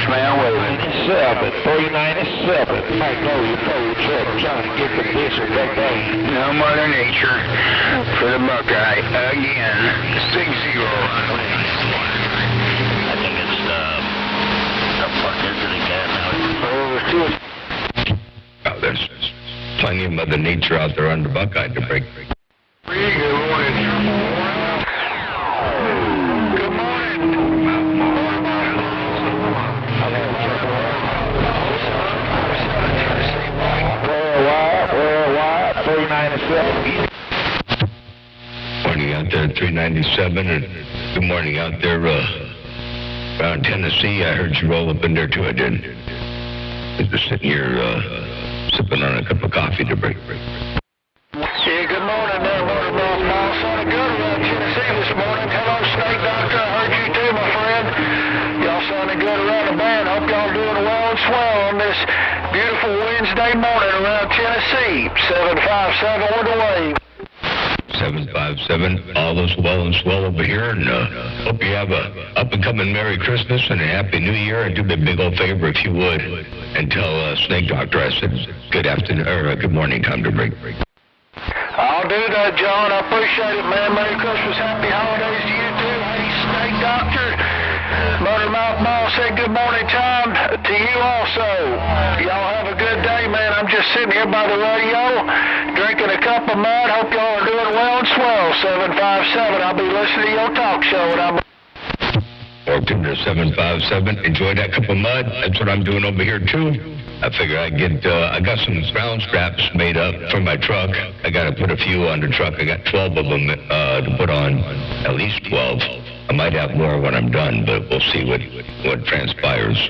man, waving. 397. Might blow your pole truck trying to get the bishop back there. No Mother Nature for the Buckeye again. 6-0. I think it's, what is it again now? Oh, there's plenty of Mother Nature out there under Buckeye to break. Good morning. Morning out there at 397, and good morning out there around Tennessee. I heard you roll up in there too. I did. Just sitting here sipping on a cup of coffee to break. Yeah, good morning there, Motormouth Mall. Sounded good around Tennessee this morning. Hello, Snake Doctor. I heard you too, my friend. Y'all sounded good around the band. Hope y'all doing well and swell on this beautiful Wednesday morning around Tennessee. 757 with the wave. 757, all is well and swell over here, and hope you have a up-and-coming Merry Christmas and a Happy New Year. And do me a big old favor, if you would, and tell Snake Doctor I said good afternoon, or good morning, time to break. I'll do that, John. I appreciate it, man. Merry Christmas, Happy Holidays to you too. Hey, Snake Doctor. Motormouth Mall said good morning time to you also. Y'all have a good day, man. I'm just sitting here by the radio, drinking a cup of mud. Hope y'all are doing well and swell. 757. I'll be listening to your talk show. And I'm Welcome to 757. Enjoy that cup of mud. That's what I'm doing over here too. I figure I got some ground straps made up for my truck. I got to put a few on the truck. I got 12 of them to put on, at least 12. I might have more when I'm done, but we'll see what transpires.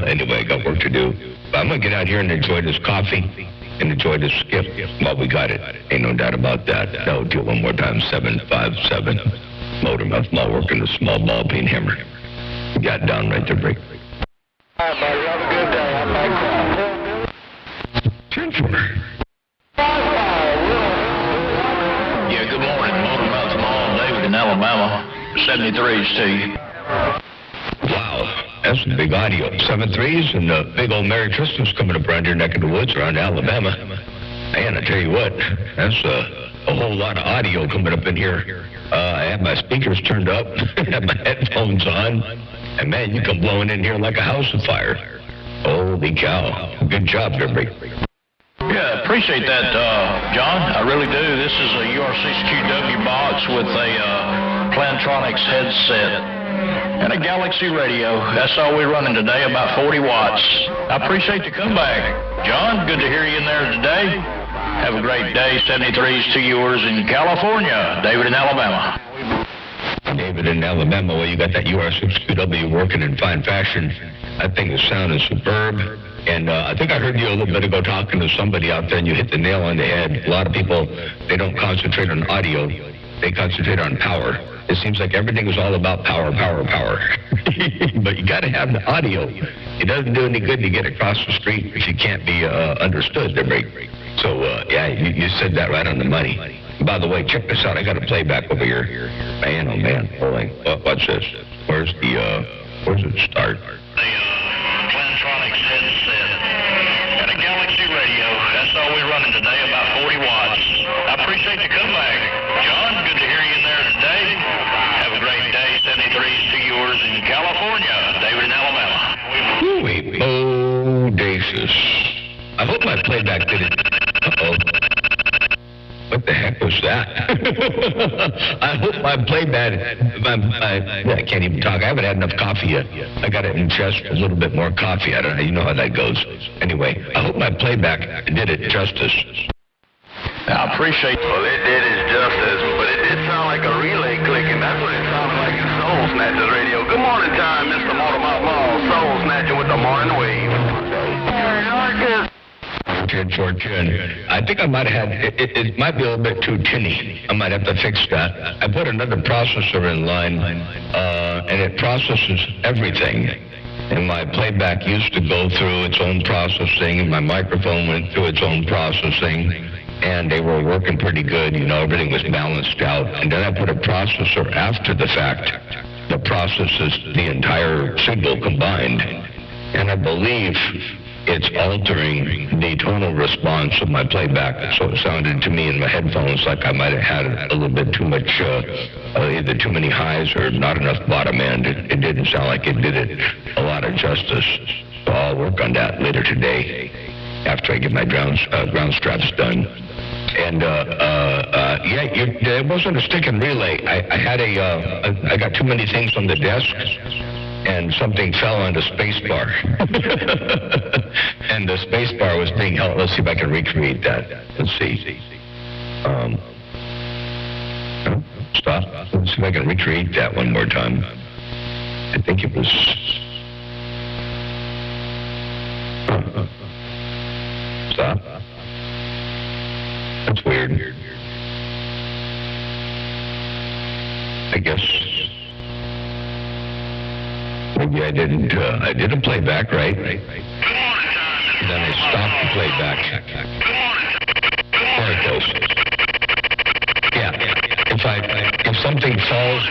Anyway, I got work to do. But I'm going to get out here and enjoy this coffee and enjoy this skip while we got it. Ain't no doubt about that. No, do it one more time. 757. Motormouth Mall working the small ball peen hammer. Got down right to break. all right, buddy. Have a good day. I'm back home. Yeah, good morning. Motormouth Mall, David in Alabama. 73s to you. Wow, that's some big audio. 7-3s and a big old Merry Christmas coming up around your neck of the woods around Alabama. Man, I tell you what, that's a whole lot of audio coming up in here. I have my speakers turned up, have my headphones on, and man, you come blowing in here like a house of fire. Holy cow. Good job, Derby. Yeah, appreciate that, John. I really do. This is a UR6QW box with a Plantronics headset and a Galaxy radio. That's all we're running today, about 40 watts. I appreciate the comeback. John, good to hear you in there today. Have a great day. 73s to yours in California. David in Alabama. David in Alabama, well, you got that UR6QW working in fine fashion. I think the sound is superb. And I think I heard you a little bit ago talking to somebody out there, and you hit the nail on the head. A lot of people, they don't concentrate on audio. They concentrate on power. It seems like everything is all about power. But you got to have the audio. It doesn't do any good to get across the street if you can't be understood. So, yeah, you said that right on the money. By the way, check this out. I got a playback over here. Man, oh, man. What's this? Where's it start? Plantronics headset and a Galaxy radio. That's all we're running today, about 40 watts. I appreciate the comeback. John, good to hear you in there today. Have a great day. 73s to yours in California. David in Alabama. Wait, bodacious. I hope my playback did it. Uh-oh. What the heck was that? I hope my playback, I can't even talk. I haven't had enough coffee yet. I got to ingest a little bit more coffee. I don't know. You know how that goes. Anyway, I hope my playback did it justice. I appreciate it. Well, it did its justice, but it did sound like a relay clicking. That's what it sounded like in Soul Snatchers Radio. Good morning time, Mr. Motormouth Mall. Soul Snatcher with the morning wave. I think I might have had, it might be a little bit too tinny. I might have to fix that. I put another processor in line, and it processes everything. And my playback used to go through its own processing, and my microphone went through its own processing, and they were working pretty good. You know, everything was balanced out. And then I put a processor after the fact that processes the entire signal combined. and I believe it's altering the tonal response of my playback. So it sounded to me in my headphones like I might have had a little bit too much, either too many highs or not enough bottom end. It didn't sound like it did it a lot of justice. So I'll work on that later today after I get my ground straps done. And it wasn't a stick and relay. I got too many things on the desk, and something fell on the space bar. And the space bar was being held. Let's see if I can recreate that. Let's see. Stop. Let's see if I can recreate that one more time. I think it was. Stop. That's weird. I guess maybe I didn't play back right. Then I stopped the playback. There it goes. Yeah. If something falls,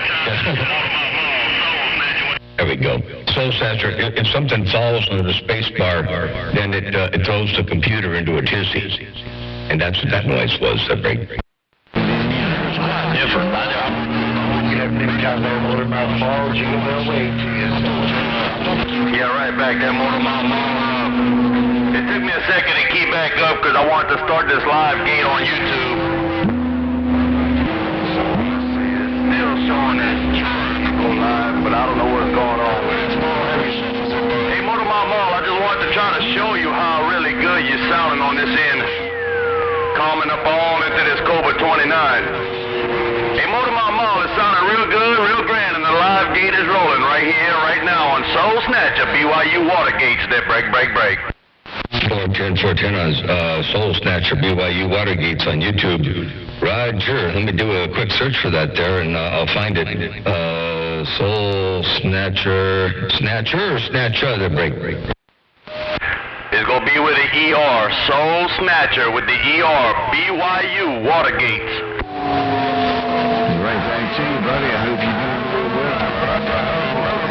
there we go. Soul Snatcher, if something falls on the space bar, then it throws the computer into a tizzy. And that's what that noise was, that break. Different. Yeah, right back there, Motor Mouth Mall. It took me a second to key back up because I wanted to start this live gate on YouTube. It's still showing that go live, but I don't know what's going on. Hey, Motor Mouth Mall, I just wanted to try to show you how really good you're sounding on this end. Coming up all into this Cobra 29. Hey, Motor Mouth Mall, it's sounding real good, real grand, and the live gate is rolling right here, right now on Soul Snatcher, BYU Watergates. That break. 410 on Soul Snatcher, BYU Watergates on YouTube. Roger. Let me do a quick search for that there, and I'll find it. Soul Snatcher, Snatcher, the break. It's going to be with the ER, Soul Snatcher with the ER, BYU Watergates. Right back to you, buddy. I hope you're doing real well.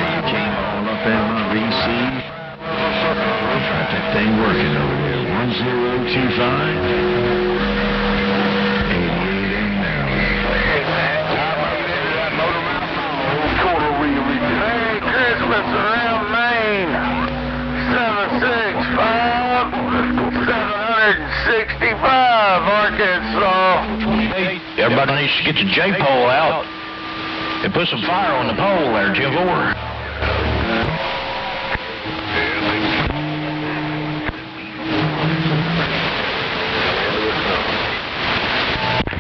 You came all up in on receive. Got that thing working over there. 1025. 88 in Merry Christmas around Maine. 765 Arkansas. Everybody needs to get the J-pole out and put some fire on the pole there, Jim Ford.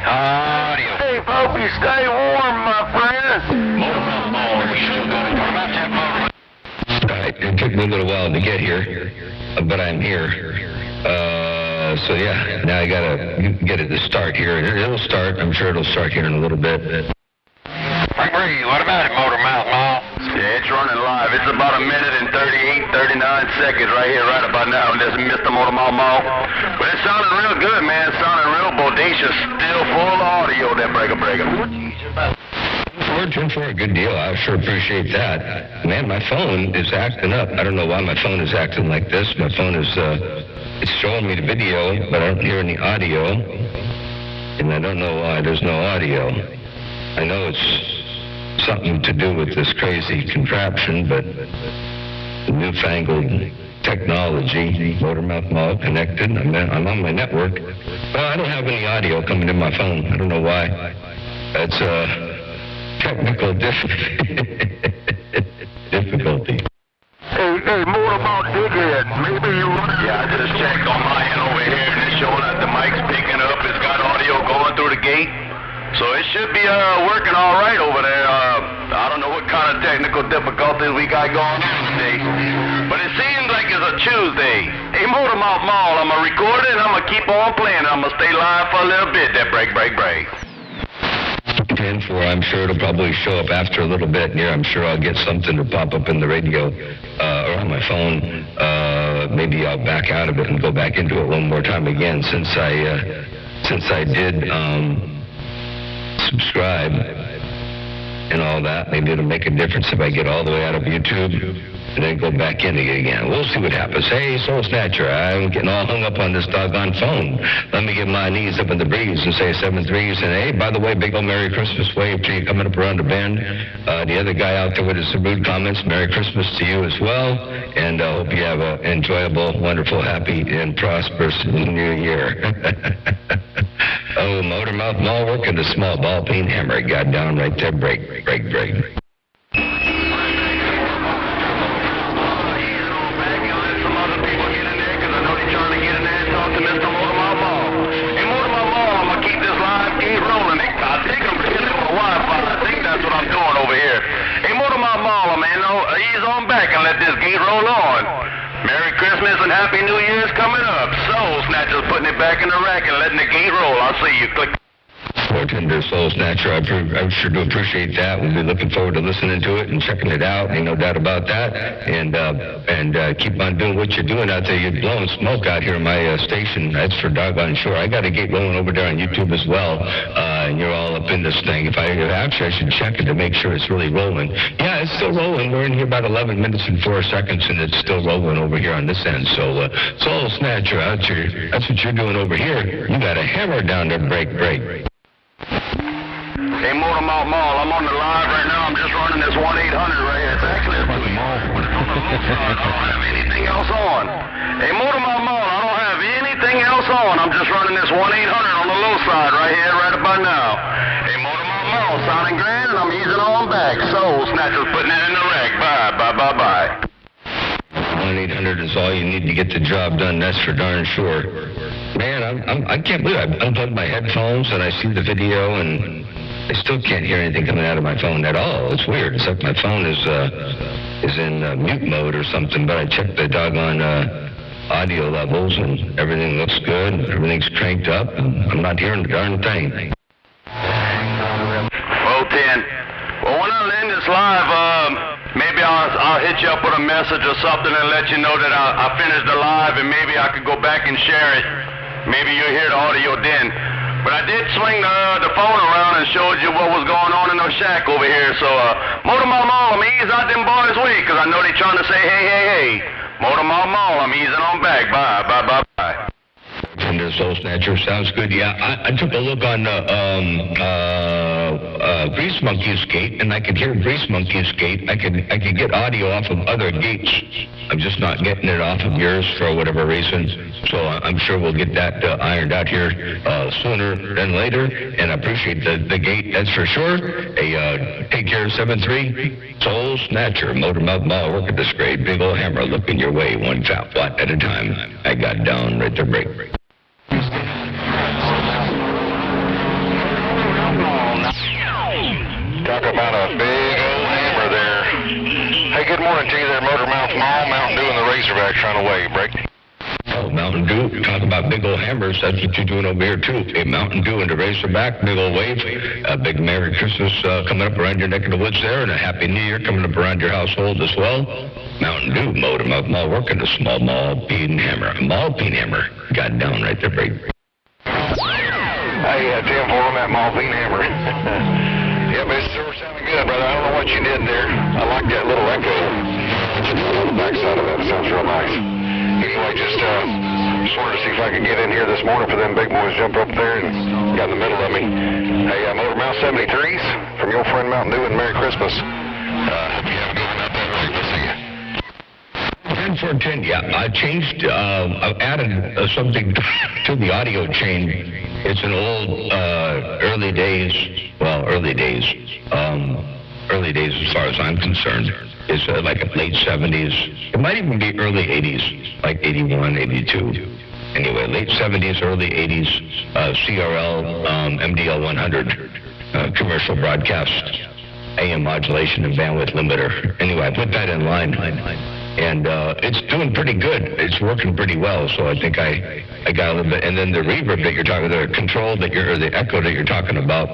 Hey, hope you stay warm, my friend. Right, it took me a little while to get here, but I'm here. So yeah, now I gotta get it to start here. It'll start. I'm sure it'll start here in a little bit. What about it, Motor Mouth Mall? Yeah, it's running live. It's about a minute and 39 seconds right here, right about now. This is Mr. Motor Mouth Mall. But it's sounding real good, man. It's sounding real bodacious. Still full of audio, that breaker. 410 for a good deal. I sure appreciate that. Man, my phone is acting up. I don't know why my phone is acting like this. My phone is, it's showing me the video, but I don't hear any audio. And I don't know why there's no audio. I know it's something to do with this crazy contraption, but newfangled technology, Motor Mouth Mall connected. I'm on my network. Well, I don't have any audio coming in my phone. I don't know why. That's technical difficulty. Hey, Motor Mouth Dighead, maybe you run it. Yeah, I just checked on my end over here, and it's showing that the mic's picking up. It's got audio going through the gate. So it should be working all right over there. I don't know what kind of technical difficulties we got going on today, but it seems like it's a Tuesday. Hey, Motor Mouth Mall, I'm going to record it, and I'm going to keep on playing. I'm going to stay live for a little bit. That break. 10-4, I'm sure it'll probably show up after a little bit here. I'm sure I'll get something to pop up in the radio or on my phone. Maybe I'll back out of it and go back into it one more time again since I did subscribe and all that. Maybe it'll make a difference if I get all the way out of YouTube and then go back in again. We'll see what happens. Hey, Soul Snatcher, I'm getting all hung up on this doggone phone. Let me get my knees up in the breeze and say 7-3. And hey, by the way, big old Merry Christmas wave to you coming up around the bend. The other guy out there with his rude comments, Merry Christmas to you as well. And I hope you have an enjoyable, wonderful, happy, and prosperous New Year. Oh, Motormouth Mall working the small ball peen hammer. Got down right there. Break. Ease on back and let this gate roll on. Merry Christmas and Happy New Year's coming up. Soul Snatcher's putting it back in the rack and letting the gate roll. I'll see you. Click. Bartender Soul Snatcher, I sure do appreciate that. We'll be looking forward to listening to it and checking it out. Ain't no doubt about that. And keep on doing what you're doing out there. You're blowing smoke out here in my station. That's for doggone sure. I got a gate rolling over there on YouTube as well. And you're all up in this thing. Actually, I should check it to make sure it's really rolling. Yeah, it's still rolling. We're in here about 11 minutes and 4 seconds, and it's still rolling over here on this end. So, Soul Snatcher, that's what you're doing over here. You got a hammer down there. Break. Hey, Motormouth Mall, I'm on the live right now. I'm just running this 1-800 right here. It's actually a I don't have anything else on. Hey, Motormouth Mall, I don't have anything else on. I'm just running this 1-800 on the low side right here, right about now. Hey, Motormouth Mall, sounding grand, and I'm easing on back. Soul Snatcher's putting it in the rack. Bye. 1-800 is all you need to get the job done. That's for darn sure. Man, I can't believe I unplugged my headphones and I see the video and I still can't hear anything coming out of my phone at all. It's weird. It's like my phone is in mute mode or something, but I checked the doggone audio levels and everything looks good. Everything's cranked up and I'm not hearing a darn thing. 010. Well, when I end this live, maybe I'll hit you up with a message or something and let you know that I finished the live and maybe I could go back and share it. Maybe you'll hear the audio then. But I did swing the phone around and showed you what was going on in the shack over here. So, Motormouth Mall, I'm easing out them boys' way, because I know they're trying to say, hey. Motormouth Mall, I'm easing on back. Bye. Bartender Soul Snatcher, sounds good. Yeah, I took a look on Grease Monkey's gate, and I could hear Grease Monkey's gate. I could get audio off of other gates. I'm just not getting it off of yours for whatever reason. So I'm sure we'll get that ironed out here sooner than later. And I appreciate the gate, that's for sure. Take care, 7-3. Soul Snatcher, Motormouth Mall, working this grade. Big old hammer looking your way, one fat watt at a time. I got down right to break. Talk about a big old hammer there. Hey, good morning to you there, Motormouth Mall. Mountain Dew and the Razorback trying to wave. Break. Oh, Mountain Dew. Talk about big old hammers. That's what you're doing over here, too. A Mountain Dew and the Razorback, big old wave. A big Merry Christmas coming up around your neck of the woods there, and a Happy New Year coming up around your household as well. Mountain Dew, Motormouth Mall, working the small mall peen hammer. Mall peen hammer. Got down right there, break. Hey, Tim Ford on that mall peen hammer. Yeah, but it's sure sounding good, brother. I don't know what you did there. I like that little echo on the backside of that. It sounds real nice. Anyway, just wanted to see if I could get in here this morning for them big boys jump up there and got in the middle of me. Hey, Motormouth 73s from your friend Mountain Dew and Merry Christmas. Hope you have a good one out there. We'll see you. 10-4-10, yeah. I changed, I've added something to the audio chain. It's an old, early days as far as I'm concerned. It's like late 70s. It might even be early 80s, like 81, 82. Anyway, late 70s, early 80s, CRL, MDL 100, commercial broadcast, AM modulation and bandwidth limiter. Anyway, I put that in line. And it's doing pretty good. It's working pretty well. So I think I got a little bit. And then the reverb that you're talking, the control that or the echo that you're talking about,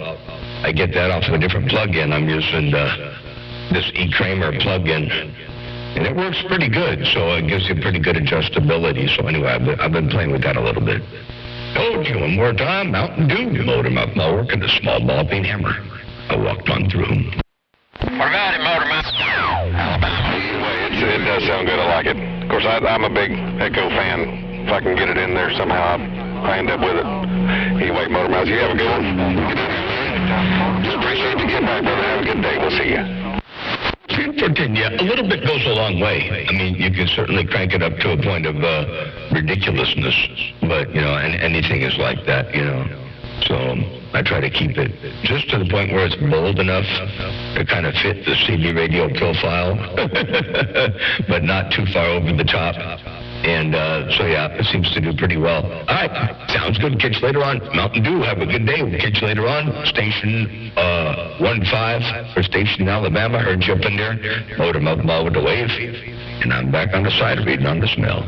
I get that off of a different plug-in. I'm using this E. Kramer plug-in, and it works pretty good. So it gives you pretty good adjustability. So anyway, I've been playing with that a little bit. Told you one more time, Mountain Dew, Motormouth Mall, working the small ball peen hammer. I walked on through. What about it, Motormouth? Alabama. Anyway, it does sound good. I like it. Of course, I'm a big Echo fan. If I can get it in there somehow, I end up with it. Anyway, Motor Mouth, you have a good one. Just appreciate you getting back, brother. Have a good day. We'll see you. Yeah, a little bit goes a long way. I mean, you can certainly crank it up to a point of ridiculousness, but, you know, and anything is like that, you know. So I try to keep it just to the point where it's bold enough to kind of fit the CB radio profile, but not too far over the top. And so, yeah, it seems to do pretty well. All right, sounds good. Catch you later on. Mountain Dew, have a good day. We'll catch you later on. Station 1-5 for Station Alabama. Heard you up in there. Motor Mouth Mall with the wave. And I'm back on the side reading on the smell.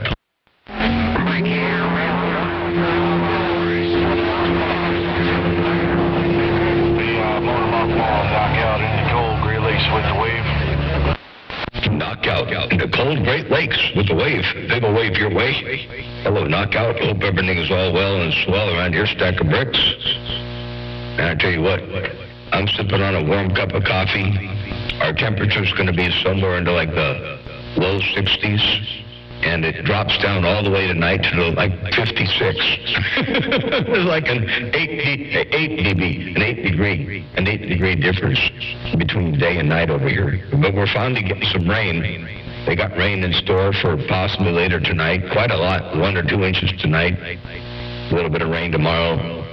Knockout in the cold Great Lakes with the wave. Knockout in the cold Great Lakes with the wave. Big ol' wave your way. Hello, Knockout. Hope everything is all well and swell around your stack of bricks. And I tell you what, I'm sipping on a warm cup of coffee. Our temperature's going to be somewhere into like the low 60s. And it drops down all the way tonight to like 56. It's like an 8 degree difference between day and night over here. But we're finally getting some rain. They got rain in store for possibly later tonight. Quite a lot, 1 or 2 inches tonight. A little bit of rain tomorrow.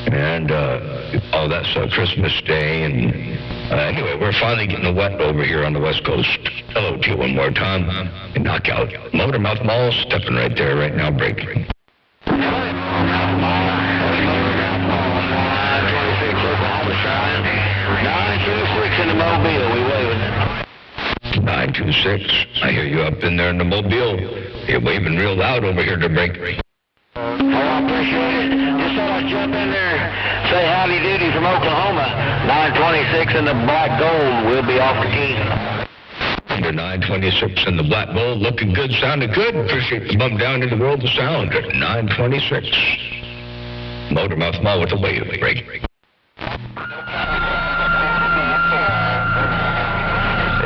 And that's Christmas Day. And anyway, we're finally getting wet over here on the West Coast. Hello to you one more time. And Knockout. Motor Mouth Mall stepping right there right now, breaking. 926 in the Mobile. We waving. 926. I hear you up in there in the Mobile. You're waving real loud over here to break. Oh, I appreciate it. Just thought I'd jump in there, say howdy doody from Oklahoma. 926 in the Black Gold. We'll be off the key. Under 926 in the Black Gold. Looking good, sounding good. Appreciate the bump down in the world of sound at 926. Motor Mouth Mall with a wave break. Hey,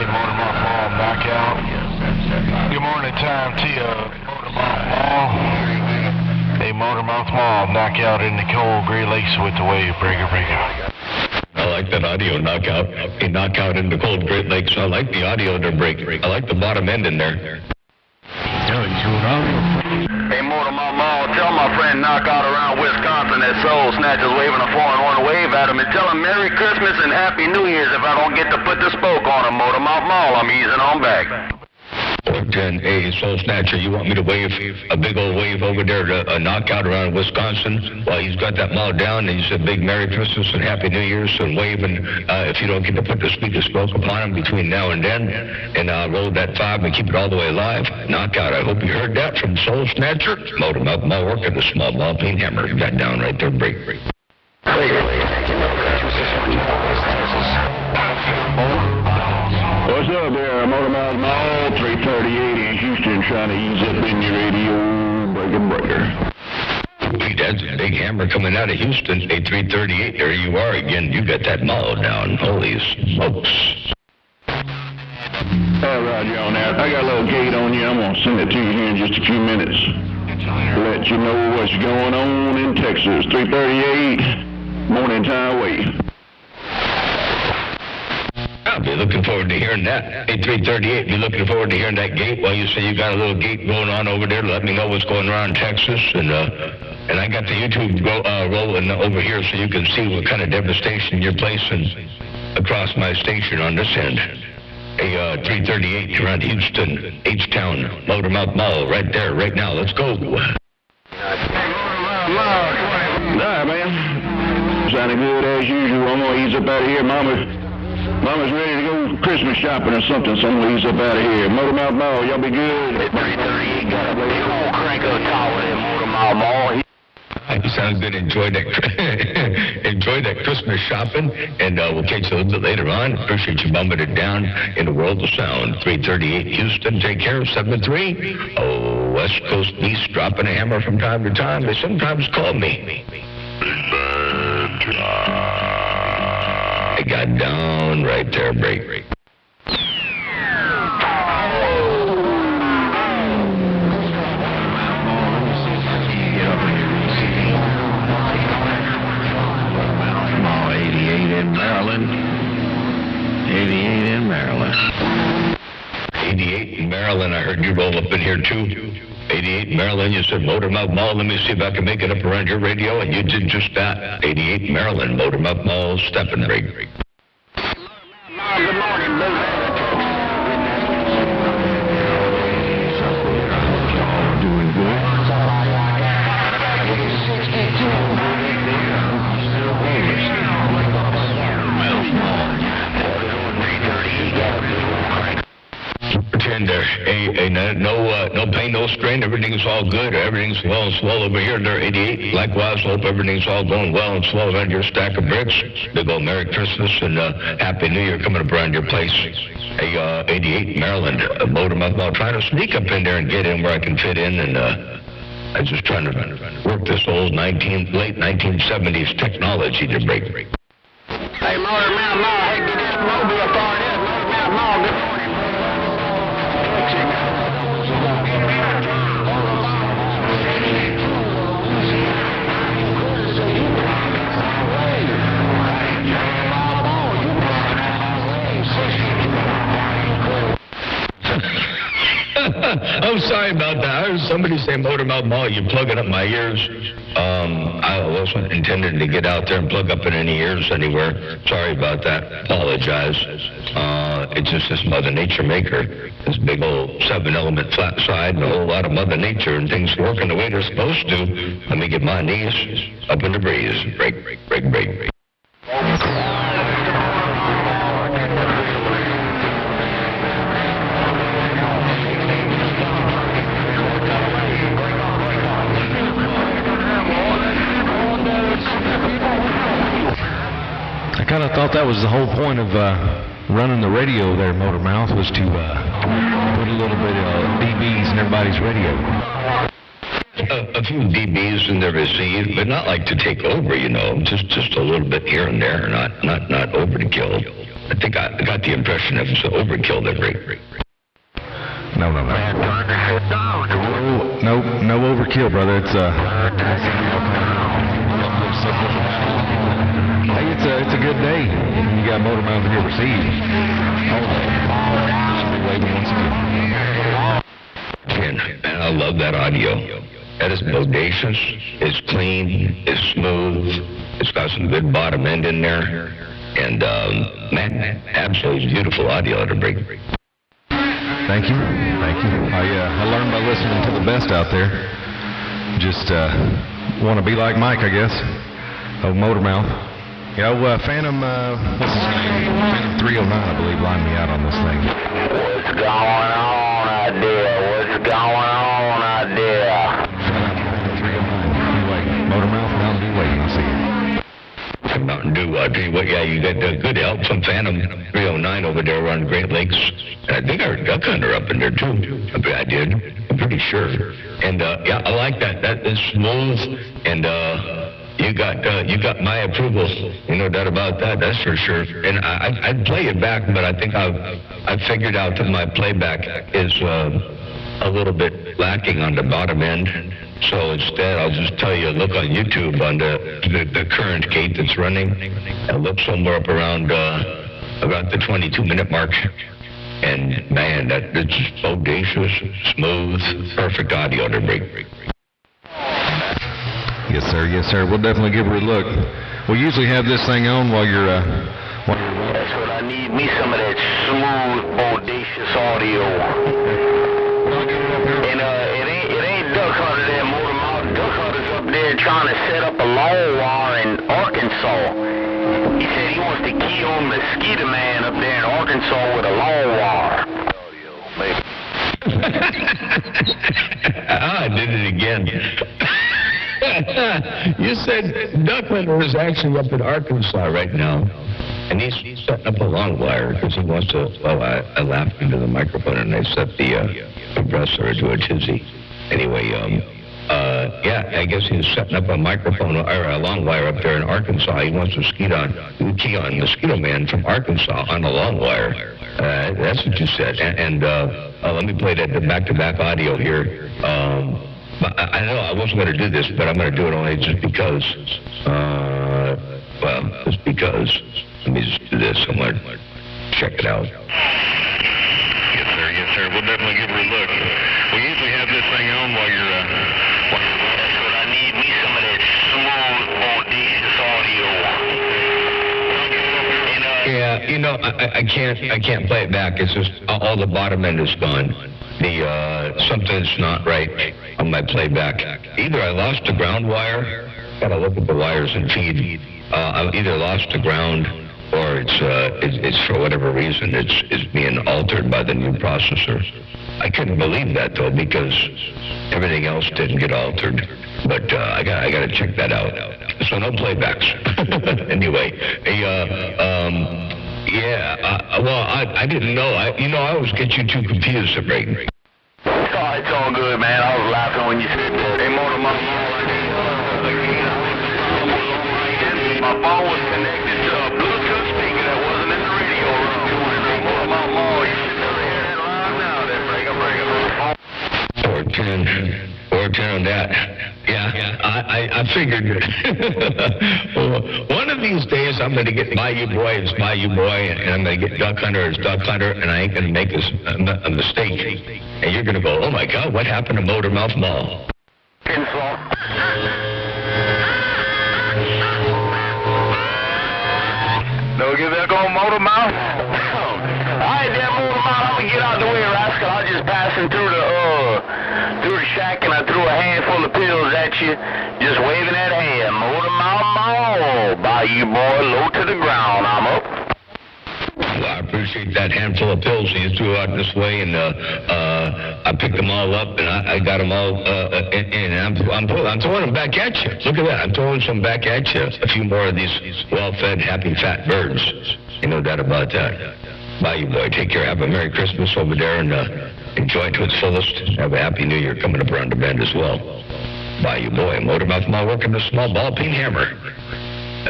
Motor Mouth Mall, knockout. Good morning time to you, Motor Mouth Mall. Hey, Motor Mouth Mall, knockout in the cold Great Lakes with the wave, breaker. I like that audio knockout. A knockout in the cold Great Lakes. I like the audio to break. I like the bottom end in there. Hey, Motor Mouth Mall, tell my friend Knockout around Wisconsin that Soul Snatcher's waving a 4-in-1 wave at him and tell him Merry Christmas and Happy New Year's if I don't get to put the spoke on him, Motor Mouth Mall. I'm easing on back. 10, hey, Soul Snatcher, you want me to wave a big old wave over there to a knockout around Wisconsin while he's got that mall down, and you said big Merry Christmas and Happy New Year's and wave, and if you don't get to put the speaker spoke upon him between now and then, and roll that 5 and keep it all the way live. Knockout, I hope you heard that from Soul Snatcher. Motor Mouth Mall working the small ball peen hammer. Got down right there, break. What's up there, Motor Mouth Mall, 338 in Houston, trying to ease up in your radio breaker. Hey, that's a big hammer coming out of Houston, 338. There you are again. You got that mall down. Holy smokes. All right, y'all, now, I got a little gate on you. I'm going to send it to you here in just a few minutes. Let you know what's going on in Texas. 338, morning time wave. I'll be looking forward to hearing that. 338, be looking forward to hearing that gate. Well, you say you got a little gate going on over there to let me know what's going on in Texas. And I got the YouTube rolling over here so you can see what kind of devastation you're placing across my station on this end. Hey, 338 around Houston, H-Town, Motor Mouth Mall, right there, right now. Let's go. All right, man. Sounding good as usual. I'm going to ease up out of here. Mama's ready to go Christmas shopping or something, so I'm going to ease up out of here. Motor Mouth Mall, y'all be good. 338 got a big old crank up tower in Motor Mouth Mall. Sounds good. Enjoy that Christmas shopping, and we'll catch you a little bit later on. Appreciate you bumping it down in the world of sound. 338 Houston, take care of 7-3. Oh, West Coast Beast dropping a hammer from time to time. They sometimes call me. I got down right there, break. Maryland, I heard you roll up in here too. 88 Maryland, you said Motormouth Mall. Let me see if I can make it up around your radio, and you did just that. 88 Maryland, Motormouth Mall, Steppenwolf. Good morning, Blue. Doing good. Pretend no pain, no strain. Everything's all good. Everything's well and swell over here. They're 88. Likewise, hope everything's all going well and swell around your stack of bricks. Big old Merry Christmas and Happy New Year coming up around your place. Hey, 88 Maryland, Motormouth Mall. Trying to sneak up in there and get in where I can fit in, and I'm just trying to work this old late 1970s technology to break. Hey, Motormouth Mall, hey, get this mobile part in. Motormouth Mall, good morning. I'm sorry about that. I heard somebody say Motormouth Mall. You're plugging up my ears. I wasn't intending to get out there and plug up in any ears anywhere. Sorry about that. Apologize. It's just this Mother Nature maker. This big old 7-element flat side and a whole lot of Mother Nature and things working the way they're supposed to. Let me get my knees up in the breeze. Break. I kind of thought that was the whole point of running the radio there, Motormouth, was to put a little bit of dBs in everybody's radio. A few dBs in the receive, but not like to take over, just a little bit here and there, not overkill. I think I got the impression that it's overkill that break. No. No overkill, brother. It's hey, it's a good day. You got Motormouth in your receive. And I love that audio. That is bodacious. It's clean. It's smooth. It's got some good bottom end in there. And, man, absolutely beautiful audio to break. Thank you. I learned by listening to the best out there. Just want to be like Mike, I guess. Oh, Motormouth. Yeah, Phantom, what's his name? Phantom 309, I believe, lined me out on this thing. What's going on out there? Phantom 309. Anyway, Motormouth, Mountain Dew waiting. I'll see you. Mountain Dew, I'll tell you what, yeah, you got good help from Phantom 309 over there around Great Lakes. And I think I heard Duck Hunter up in there, too. I did. I'm pretty sure. And, yeah, I like that. That is smooth, and, you got my approval. No doubt about that. That's for sure. And I'd play it back, but I think I've figured out that my playback is a little bit lacking on the bottom end. So instead, I'll just tell you, look on YouTube on the current gate that's running, and look somewhere up around about the 22-minute mark. And man, it's just bodacious, smooth, perfect audio to break. Yes, sir. We'll definitely give her a look. We'll usually have this thing on while you're That's what I need. Me some of that smooth, bodacious audio. And it ain't Duck Hunter there, Motormouth. Duck Hunter's up there trying to set up a lawn wire in Arkansas. He said he wants to key on Mosquito Man up there in Arkansas with a lawn wire. I did it again. You said Duck Hunter is actually up in Arkansas right now, and he's setting up a lawn wire because he wants to. Well, I laughed into the microphone and I set the compressor into a tizzy. Anyway, yeah, I guess he's setting up a microphone or a lawn wire up there in Arkansas. He wants to key on Mosquito Man from Arkansas on a lawn wire. That's what you said. And let me play that back-to-back audio here. I know I wasn't going to do this, but I'm going to do it only just because. Just because. Let me just do this. I'm going to check it out. Yes, sir. there. We'll definitely give her a look. We usually have this thing on while you're, that's what I need, me some of that smooth, audacious audio. Yeah, you know, I can't play it back. It's just all the bottom end is gone. Something's not right on my playback. Either I lost the ground wire. Gotta look at the wires and feed. I either lost the ground or it's for whatever reason it's being altered by the new processor. I couldn't believe that though because everything else didn't get altered. But I gotta check that out. So no playbacks. Anyway, I didn't know. I always get you too confused at break. Oh, it's all good, man. I was laughing when you said that. Hey, Motor Mouth Mall, my phone was connected to a Bluetooth speaker that wasn't in the radio room. Hey, Motor Mouth Mall, you should never hear that line now. That break. 410 on that. Yeah, I figured. Well, one of these days I'm going to get Bayou Boy as Bayou Boy, and I'm going to get Duck Hunter as Duck Hunter, and I ain't going to make a mistake. And you're going to go, oh my God, what happened to Motor Mouth Mall? No, get back on Motor Mouth. All right, there, Motor Mouth. I'm going to get out of the way, rascal. I was just passing through the shack, and I threw a handful of pills at you, just waving that hand. Motor Mouth Mall. Bayou Boy, low to the ground. I'm up. Well, I appreciate that handful of pills you threw out this way, and I picked them all up, and I got them all, and I'm throwing them back at you. Look at that. I'm throwing some back at you. A few more of these well-fed, happy, fat birds. You no doubt about that. Bayou Boy, take care. Have a Merry Christmas over there, and enjoy it to its fullest. Have a Happy New Year coming up around the bend as well. Bayou Boy, Motor Mouth Mall working the small ball peen hammer.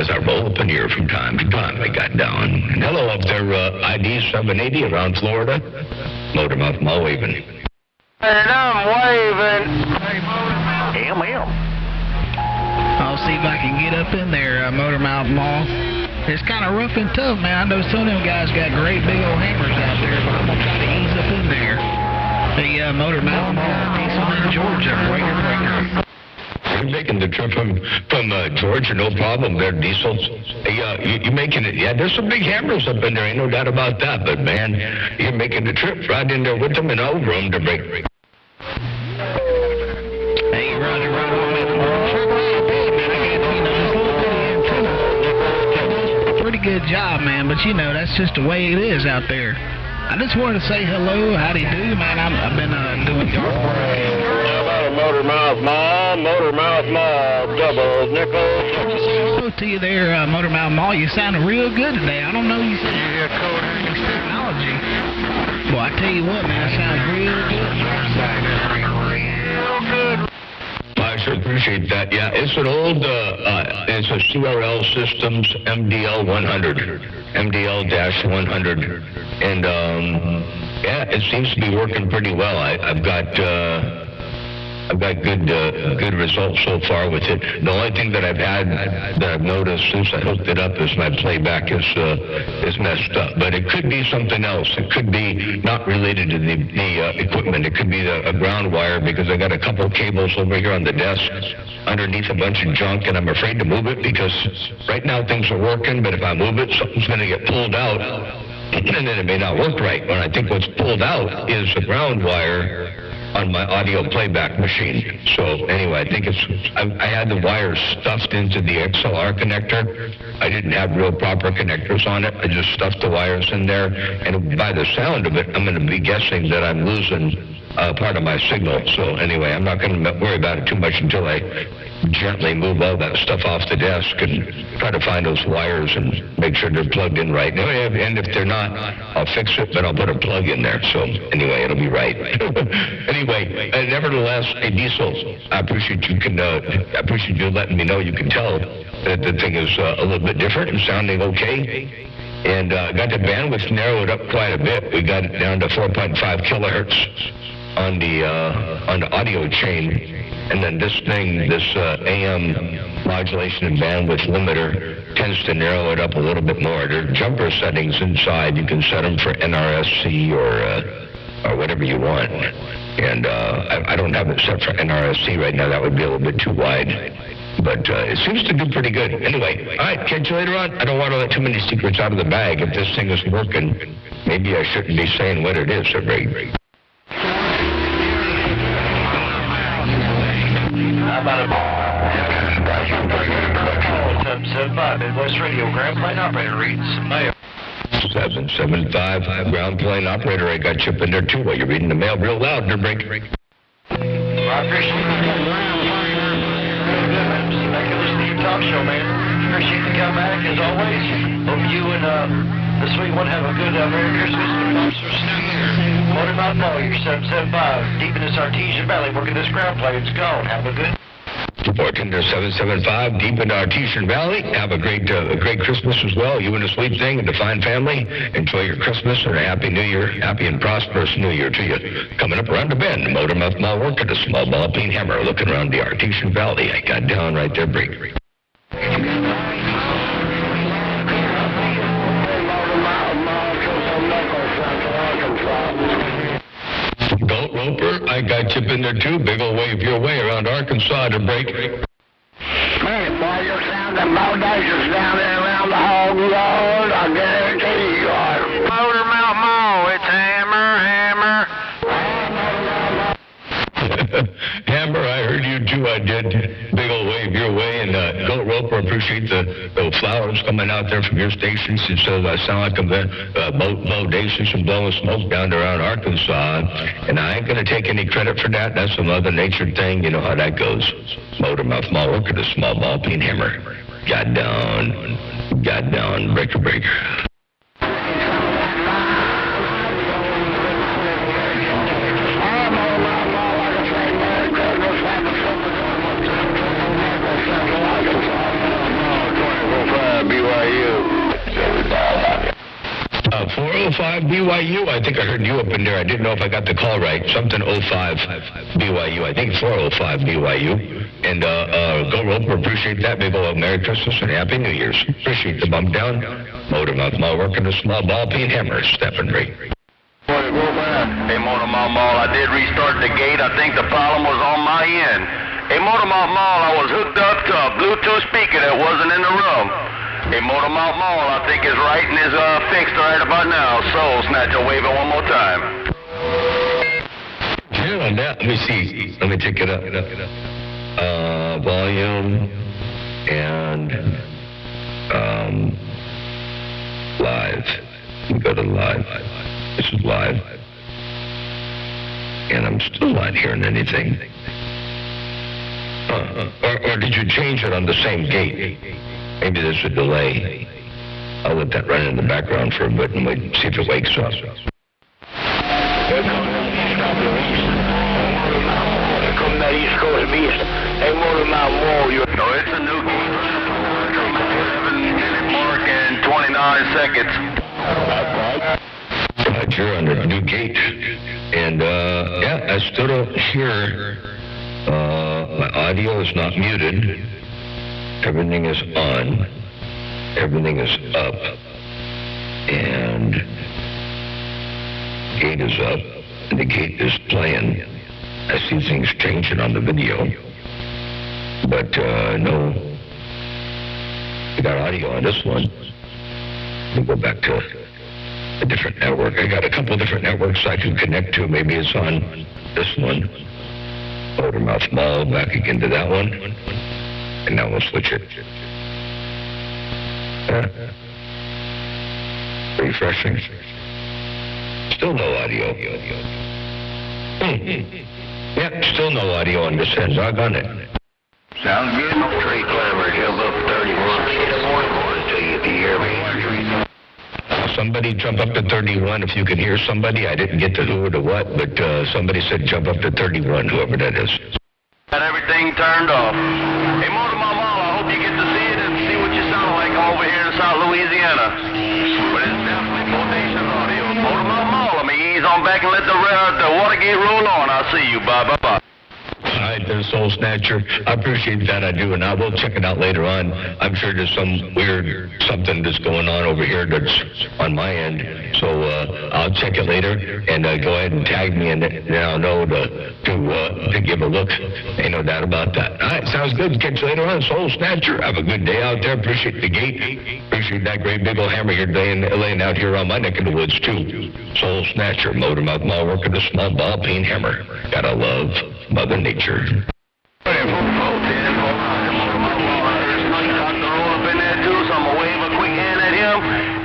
As I roll up in here from time to time, I got down. And hello up there, ID 780 around Florida. Motor Mouth Mall waving. And I'm waving. I'll see if I can get up in there, Motor Mouth Mall. It's kind of rough and tough, man. I know some of them guys got great big old hammers out there, but I'm going to try to ease up in there. The Motor Mouth Mall, Diesel in Georgia, breaker. You're making the trip from Georgia, no problem there, Diesel. Hey, you making it? Yeah, there's some big hammers up in there, ain't no doubt about that. But man, you're making the trip right in there with them and over them to break. Hey, Roger, right on that man. I got, this little bitty antenna. Pretty good job, man. But that's just the way it is out there. I just wanted to say hello, howdy do, man. I've been doing yard work. Motor Mouth Mall, double nickel. Hello to you there, Motor Mouth Mall. You sounded real good today. I don't know you said technology. Well, I tell you what, man, it sounds real good. I sure appreciate that. Yeah, it's an old, it's a CRL Systems MDL-100, MDL-100, and yeah, it seems to be working pretty well. I've got good results so far with it. The only thing that I've noticed since I hooked it up is my playback is messed up. But it could be something else. It could be not related to the equipment. It could be a ground wire because I got a couple of cables over here on the desk underneath a bunch of junk, and I'm afraid to move it because right now things are working, but if I move it, something's going to get pulled out, and then it may not work right. When I think what's pulled out is the ground wire on my audio playback machine. So anyway, I think I had the wires stuffed into the XLR connector. I didn't have real proper connectors on it. I just stuffed the wires in there, and by the sound of it, I'm going to be guessing that I'm losing part of my signal. So anyway, I'm not going to worry about it too much until I gently move all that stuff off the desk and try to find those wires and make sure they're plugged in right. And if they're not, I'll fix it, but I'll put a plug in there. So anyway, it'll be right. Anyway, nevertheless, hey Diesel, I appreciate you letting me know you can tell that the thing is a little bit different and sounding okay. And got the bandwidth narrowed up quite a bit. We got it down to 4.5 kilohertz on the audio chain. And then this AM modulation and bandwidth limiter tends to narrow it up a little bit more. There are jumper settings inside. You can set them for NRSC or or whatever you want. And I don't have it set for NRSC right now. That would be a little bit too wide. But it seems to do pretty good. Anyway, all right, catch you later on. I don't want to let too many secrets out of the bag. If this thing is working, maybe I shouldn't be saying what it is. So very. How about a 775 Midwest Radio, ground plane operator reads mail. 775 ground plane operator. I got you up in there too while you're reading the mail real loud. I appreciate it. Talk show, man. Appreciate the comeback as always. Hope you and the sweet one have a good Merry Christmas and a prosperous New Year. Motormouth Mall, your 775, deep in this Artesian Valley, working this ground plane. It's gone. Have a good. Working to 775 deep in Artesian Valley. Have a great Christmas as well. You and the sweet thing and the fine family. Enjoy your Christmas and a happy New Year. Happy and prosperous New Year to you. Coming up around the bend, Motormouth Mall working a small ball peen hammer looking around the Artesian Valley. I got down right there, break. Goat Roper, I got you in there too. Big ol' wave your way around Arkansas to break. Man, boy, you're sounding bodacious down there around the hog yard. I guarantee you are. Motormouth Mall, it's hammer. Hammer, I heard you too. I did. Big ol' wave your way. And Goat Roper, appreciate the flowers coming out there from your stations. It says I sound like I'm bodacious and blowing smoke down around Arkansas. And I ain't going to take any credit for that. That's a Mother Nature thing. You know how that goes. Motormouth Mall working a small ball peen hammer. Got down, breaker. BYU. 405 BYU. I think I heard you up in there. I didn't know if I got the call right. Something 05 BYU. I think 405 BYU. And Go Roper, appreciate that. Big old Merry Christmas and Happy New Year's. Appreciate the bump down. Motormouth Mall working a small ball peen hammer. Stepping right. Hey, Motormouth Mall, I did restart the gate. I think the problem was on my end. Hey, Motormouth Mall, I was hooked up to a Bluetooth speaker that wasn't in the room. Hey, Motormouth Mall, I think is right and is fixed right about now. So, Snatcher, wave it one more time. Yeah, let me see. Let me take it up. Volume and live. We go to live. This is live. And I'm still not hearing anything. Or did you change it on the same gate? Maybe there's a delay. I'll let that run in the background for a bit and wait and see if it wakes up. Here come that East Coast beast. Hey, Motormouth Mall, you... No, it's a new gate. 7-minute mark and 29 seconds. You're under a new gate. And, I still don't hear... my audio is not muted. Everything is on. Everything is up. And gate is up. And the gate is playing. I see things changing on the video. But, no. I got audio on this one. Let me go back to a different network. I got a couple different networks I can connect to. Maybe it's on this one. Motormouth Mall, back again to that one. And now we'll switch it. Refreshing. Still no audio. Yeah, still no audio on this end. Doggone it. Sounds good. Trey Clever, jump up 31. Good morning to you if you hear me. Somebody jump up to 31 if you can hear somebody. I didn't get to who or to what, but somebody said jump up to 31, whoever that is. Got everything turned off. Hey, Motormouth Mall, I hope you get to see it and see what you sound like over here in South Louisiana. But it's definitely bodacious audio. Motormouth Mall, let me ease on back and let the Watergate roll on. I'll see you. Bye. I right there, Soul Snatcher. I appreciate that, I do, and I will check it out later on. I'm sure there's some weird something that's going on over here that's on my end. So I'll check it later and go ahead and tag me, and then I'll know to give a look. Ain't no doubt about that. All right, sounds good. Catch you later on, Soul Snatcher. Have a good day out there. Appreciate the gate. Appreciate that great big old hammer you're laying out here on my neck of the woods, too. Soul Snatcher, motor mouth mall working the small ball peen hammer. Gotta love Mother Nature.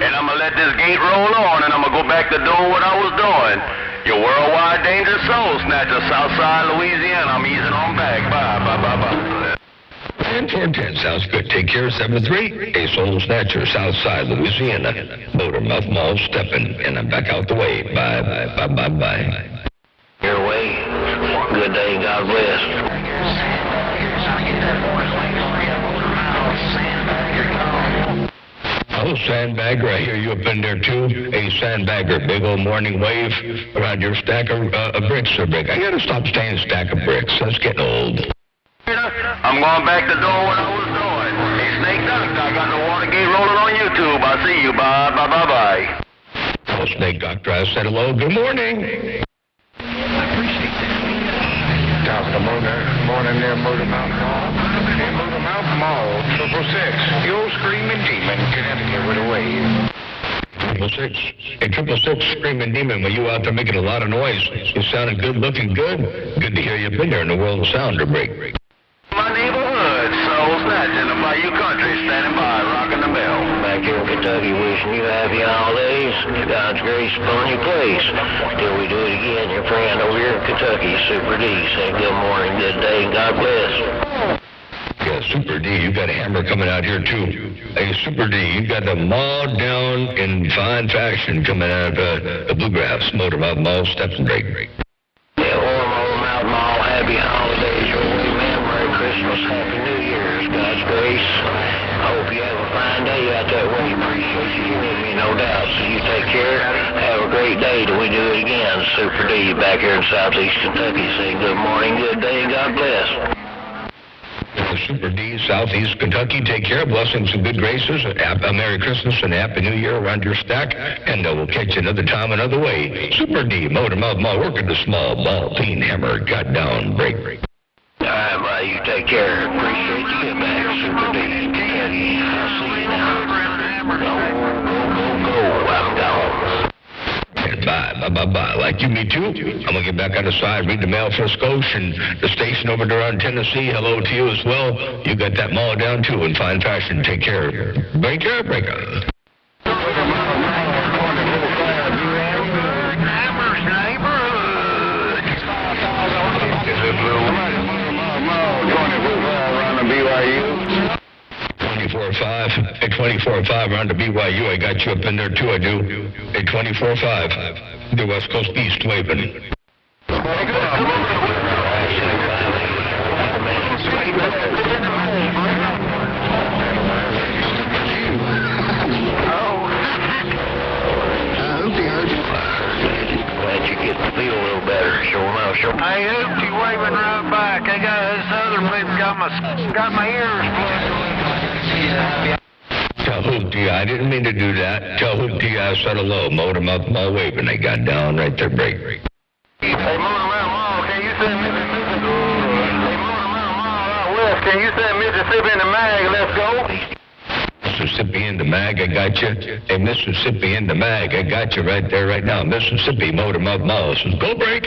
And I'm going to let this gate roll on, and I'm going to go back to doing what I was doing. Your worldwide dangerous soul snatcher, Southside Louisiana. I'm easing on back. Bye. And 410 sounds good. Take care, 7-3. A Soul Snatcher, Southside Louisiana. Motor mouth mall stepping, and I'm back out the way. Bye. Your way. Good day, God bless. Oh, Sandbagger, I hear you up in there, too. Hey, Sandbagger, big old morning wave around your stack of bricks or brick. I gotta stop saying stack of bricks. That's getting old. I'm going back to doing what I was doing. Hey, Snake Doctor, I got the Watergate rolling on YouTube. I see you. Bye. Oh, Snake Doctor, I said hello. Good morning. I appreciate that. Top of the morning there, Motor Mouth Mall. Hey, Motor Mouth Mall, 666. The old screaming demon, Connecticut with a wave. 666. Hey, 666, screaming demon, were you out there making a lot of noise? You sounded good, looking good. Good to hear you've been there in the world of sound to break. My neighborhood, Soul Snatcher, the Bayou Country, standing by, rocking the bell. Back here in Kentucky, wishing you happy holidays. God's grace upon your place. Till we do it again, your friend over here in Kentucky, Super D, saying good morning, good day, and God bless. Yeah, Super D, you got a hammer coming out here, too. Hey, Super D, you got the mall down in fine fashion coming out of the Bluegrass, Motor Mouth Mall, Steps and Break. Yeah, Motor Mouth Mall, happy holidays, your way, man. Merry Christmas, Happy New Year's, God's grace. I hope you have a fine day out that way. Appreciate you with me, no doubt. So you take care. Have a great day till we do it again. Super D back here in Southeast Kentucky saying good morning, good day, and God bless. Super D, Southeast Kentucky, take care. Blessings and good graces. A Merry Christmas and a Happy New Year around your stack. And we'll catch you another time, another way. Super D, Motor Mouth Mall, working the small ball, peen hammer, got down, break. All right, bye. You take care. Appreciate you. Get back, Super D, Kentucky. I'll see you now. Go. I'm gone. Bye. Like you, me too. I'm going to get back on the side, read the mail for Scotia and the station over there on Tennessee. Hello to you as well. You got that mall down, too, in fine fashion. Take care. Breaker. Hammer's neighborhood. Around the BYU. 24-5. Hey, 24-5 around the BYU. I got you up in there, too, I do. Hey, 24-5. The West Coast East waving. Glad you get to feel a little better. Sure. Hey, Oopty waving right back. I got this other people got my ears plugged. Tell Hoopty, I didn't mean to do that. Tell Hoopty I said hello. Motor Mouth Mall waving. They got down right there, break. Hey, Motor Mouth Mall, can you send Mississippi? Hey, Motor Mouth Mall out west, can you send Mississippi in the mag? Let's go. Mississippi in the mag, I got you. Hey, Mississippi in the mag, I got you right there, right now. Mississippi, Motor Mouth Mall. So go break.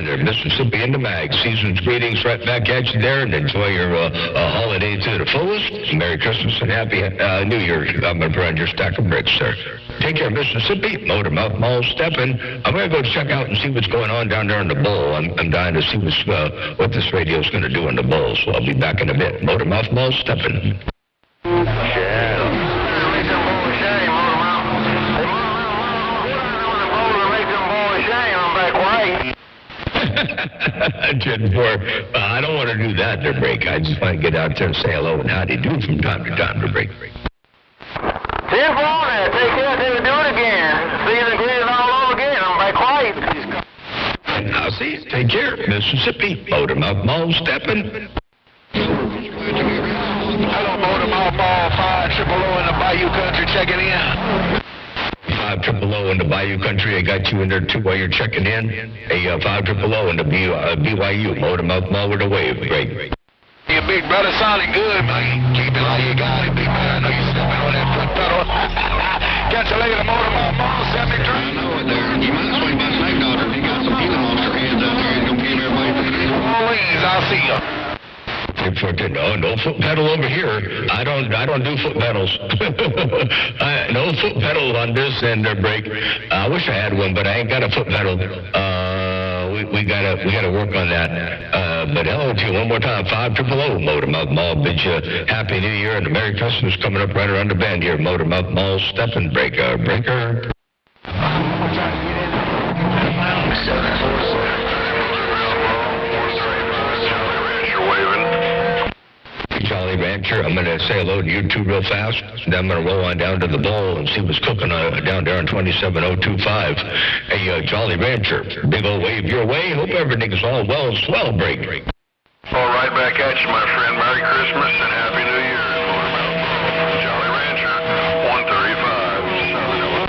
Mississippi in the mag. Season's greetings right back at you there, and enjoy your holiday to the fullest. Merry Christmas and Happy New Year. I'm around your stack of bricks, sir. Take care, Mississippi. Motor Mouth Mall stepping. I'm going to go check out and see what's going on down there in the bowl. I'm dying to see what this radio's going to do in the bowl, so I'll be back in a bit. Motor Mouth Mall stepping. I don't want to do that to break. I just want to get out there and say hello and howdy do from time to time to break. St. Clair, Mississippi. Motormouth Mall stepping. Hello, Motormouth Mall, 500 in the Bayou Country, checking in. 500 in the Bayou Country. I got you in there too while you're checking in. Hey, 500 in the BYU. Motormouth Mall with a wave. Great. Your big brother sounding good, man. Keep it like you got it, big man. I know you're stepping on that foot pedal. Catch you later, Motormouth Mall, 73. I know it there. You might swing by Snake Doctor. He got some Gila Monster heads out there. He's going to give everybody for free. Please, I'll see you. No foot pedal over here. I don't do foot pedals. No foot pedal on this end brake. I wish I had one, but I ain't got a foot pedal. We gotta work on that. But hello to you one more time. 500 Motormouth Mall. Bid you Happy New Year and a Merry Christmas coming up right around the bend here. Motormouth Mall stepping breaker. Jolly Rancher, I'm going to say hello to you two real fast. Then I'm going to roll on down to the bowl and see what's cooking down there on 27025. Hey, Jolly Rancher, big old wave your way. Hope everything's all well and swell, break. All right, back at you, my friend. Merry Christmas and Happy New Year. Jolly Rancher, 135,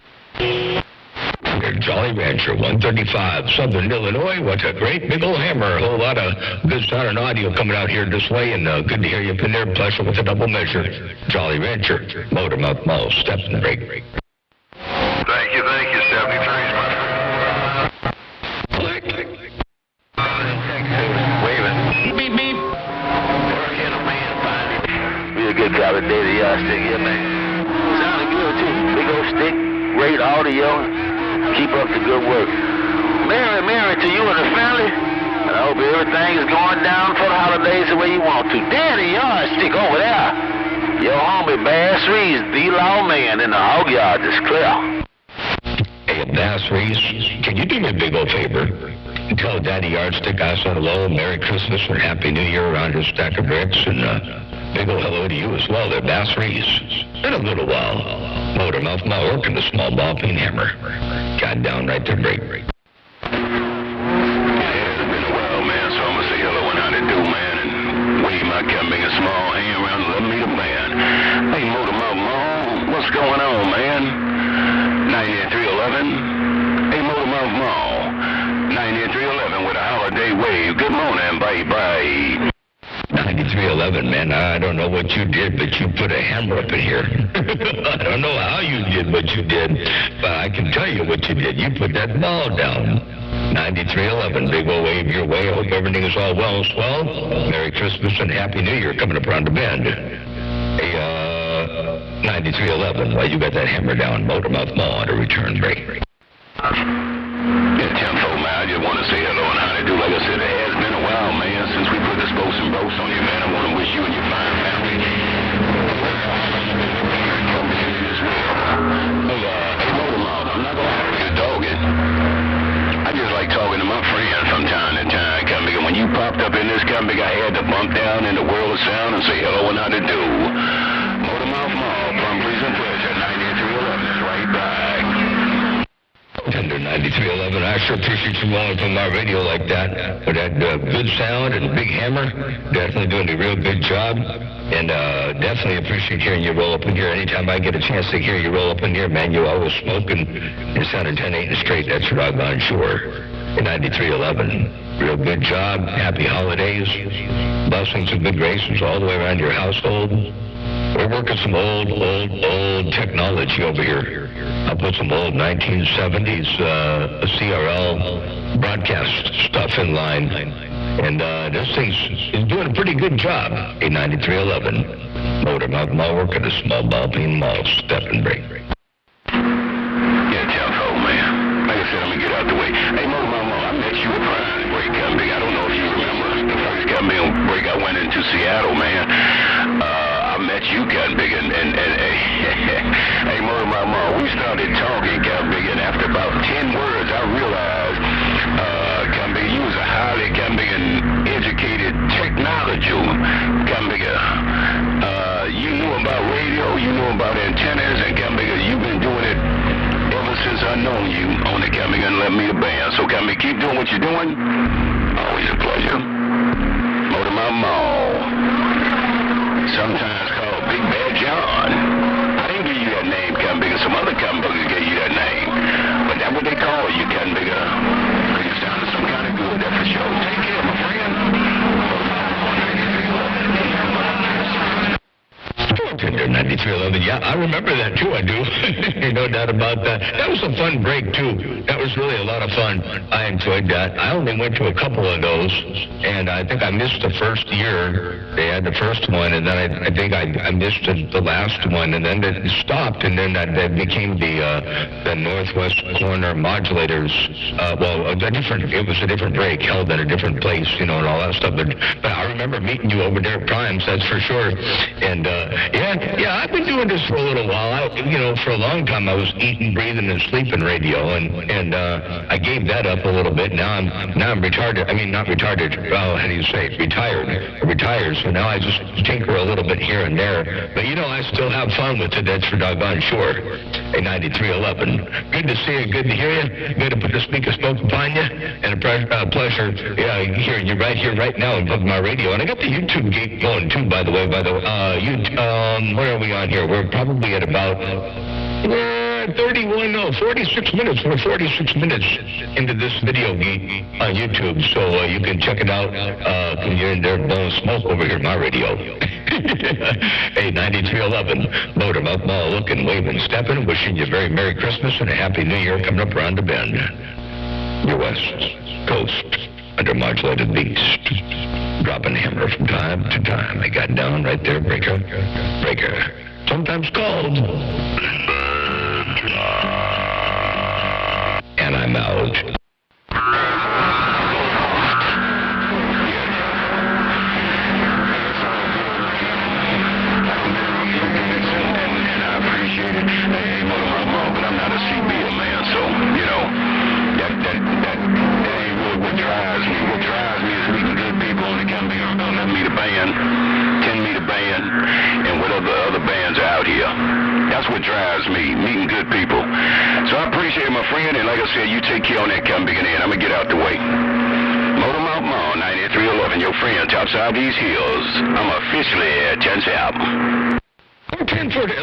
Jolly Rancher, 135, Southern Illinois. What a great big old hammer. A whole lot of good sound and audio coming out here this way, and good to hear you up in there. Pleasure with a double measure. Jolly Rancher, Motormouth Mall, step and break. Thank you, 73's my friend. Waving. Beep, beep. Working a man, fine. Real good job of day to y'all stick here, man. Sounding good, too. Big old stick, great audio. Keep up the good work. Merry to you and the family. And I hope everything is going down for the holidays the way you want to. Daddy, yardstick over there. Your homie Bass Reeves, the law man in the hog yard is clear. Hey, Bass Reeves, can you do me a big old favor? Tell Daddy Yardstick I said hello, Merry Christmas and Happy New Year around his stack of bricks, and big old hello to you as well there, Bass Reeves. In a little while, Motormouth Mall working the small ball peen hammer. Got down right there, break. Yeah, it's been a while, man, so I'm going to say hello and how to do, man, and wave my coming a small hand around and let me the man. Hey, Motormouth Mall, what's going on, man? 9311. Hey, Motormouth Mall, 9311 with a holiday wave. Good morning, bye. 9311, man, I don't know what you did, but you put a hammer up in here. I don't know how you did what you did, but I can tell you what you did. You put that ball down. 9311, big old wave your way. I hope everything is all well and swell. Merry Christmas and Happy New Year coming up around the bend. Hey, 9311, well, you got that hammer down. Motormouth Mall on a return break. Yeah, tenfold, man, I just want to say hello and how to do. Like I said, it has been a while, man, since we put this Boats and Boats on you, man. I want to wish you and your fine family. Hey, Motormouth, I'm not going to have you dogging. I just like talking to my friends from time to time. When you popped up in this company, I had to bump down in the world of sound and say hello and how to do. Motormouth Mall, from Pleasant Pleasure, 9311 is right back. Tender 9311, I sure appreciate you rolling from my radio like that. With that good sound and big hammer, definitely doing a real good job. And definitely appreciate hearing you roll up in here. Anytime I get a chance to hear you roll up in here, man, you always smoke and you're sounding 10-8 and straight. That's what I'm sure. 9311, real good job. Happy holidays. Blessings and good graces all the way around your household. We're working some old technology over here. I put some old 1970s CRL broadcast stuff in line. And this thing's is doing a pretty good job. 9311, Motormouth Mall working a small ball peen mall step and break. Yeah, telephone, man. Like I said, I'm going to get out the way. Hey, Motormouth Mall, I met you at Prime Break Company. I don't know if you remember. The first company break I went into Seattle, man. I met you, Cotton Big, and hey, Motormouth Mall, we started talking, Cotton Big, and after about 10 words, I realized, Cotton Big, you was a highly, Cotton Big, and educated technology, Cotton Big. You knew about radio, you knew about antennas, and Cotton Big, you've been doing it ever since I known you on the Cotton Big, and let me the band. So, Cotton Big, keep doing what you're doing. sometimes called Big Bad John. I didn't give you that name, Cotton Bigger. Some other cotton boogers gave you that name. But that's what they call you, Cotton Bigger. You sounded some kind of good, that's for sure. Take care, my friend. Tender 9311. Yeah, I remember that too. I do. No doubt about that. That was a fun break too. That was really a lot of fun. I enjoyed that. I only went to a couple of those, and I think I missed the first year. They had the first one, and then I think I missed the last one, and then it stopped, and then that became the Northwest Corner Modulators. It was a different break held at a different place, you know, and all that stuff. But I remember meeting you over there at Primes, that's for sure. And yeah, I've been doing this for a little while. For a long time I was eating, breathing, and sleeping radio, and I gave that up a little bit. Now I'm retarded. I mean, not retarded. Well, how do you say it? Retired. So now I just tinker a little bit here and there. But I still have fun with it. That's for doggone sure. Hey, 9311. Good to see you. Good to hear you. Good to put the speaker spoke upon you. And a pleasure. Yeah, hearing you right here, right now, above my radio. And I got the YouTube gate going too, by the way. Where are we on here? We're probably at about 46 minutes. We're 46 minutes into this video on YouTube, so you can check it out. You're in there blowing smoke over here at my radio. Hey, 9311, Motormouth Mall, looking, waving, stepping, wishing you a very Merry Christmas and a Happy New Year coming up around the bend. Your West Coast under modulated beats. Dropping hammer from time to time. I got down right there, breaker. Sometimes called. And I'm out. That's what drives me, meeting good people. So I appreciate my friend, and like I said, you take care on that Cotton Bigger end. I'm going to get out the way. Motormouth Mall, 9311, your friend, topside these hills. I'm officially at Chance Album.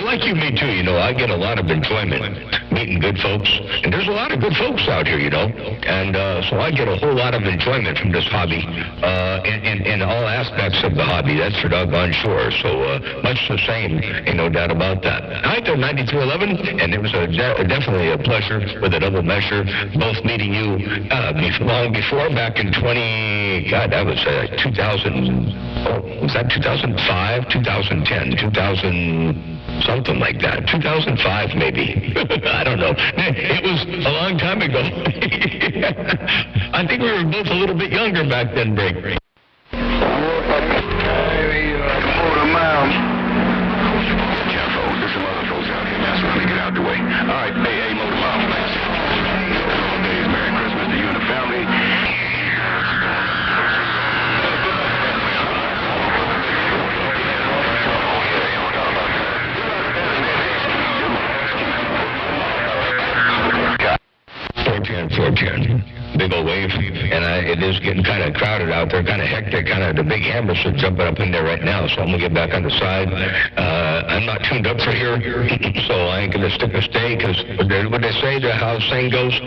Like you, me too, I get a lot of enjoyment meeting good folks. And there's a lot of good folks out here, And so I get a whole lot of enjoyment from this hobby in all aspects of the hobby. That's for doggone sure. So much the same, ain't no doubt about that. Hi there, 9311, and it was definitely a pleasure with a double measure, both meeting you long before, back in 2000, was that 2005, 2010, 2000... something like that. 2005, maybe. I don't know. It was a long time ago. I think we were both a little bit younger back then, Break. Hey, Motor Mouth. Yeah, folks, there's some other folks out here now, so let me get out the way. All right, hey, Motor Mouth. Merry Christmas to you and the family. Big old wave, and it is getting kind of crowded out there, kind of hectic, kind of the big hammers are jumping up in there right now, so I'm going to get back on the side. I'm not tuned up for here, so I ain't going to stick a stay, because what they say, how the saying goes,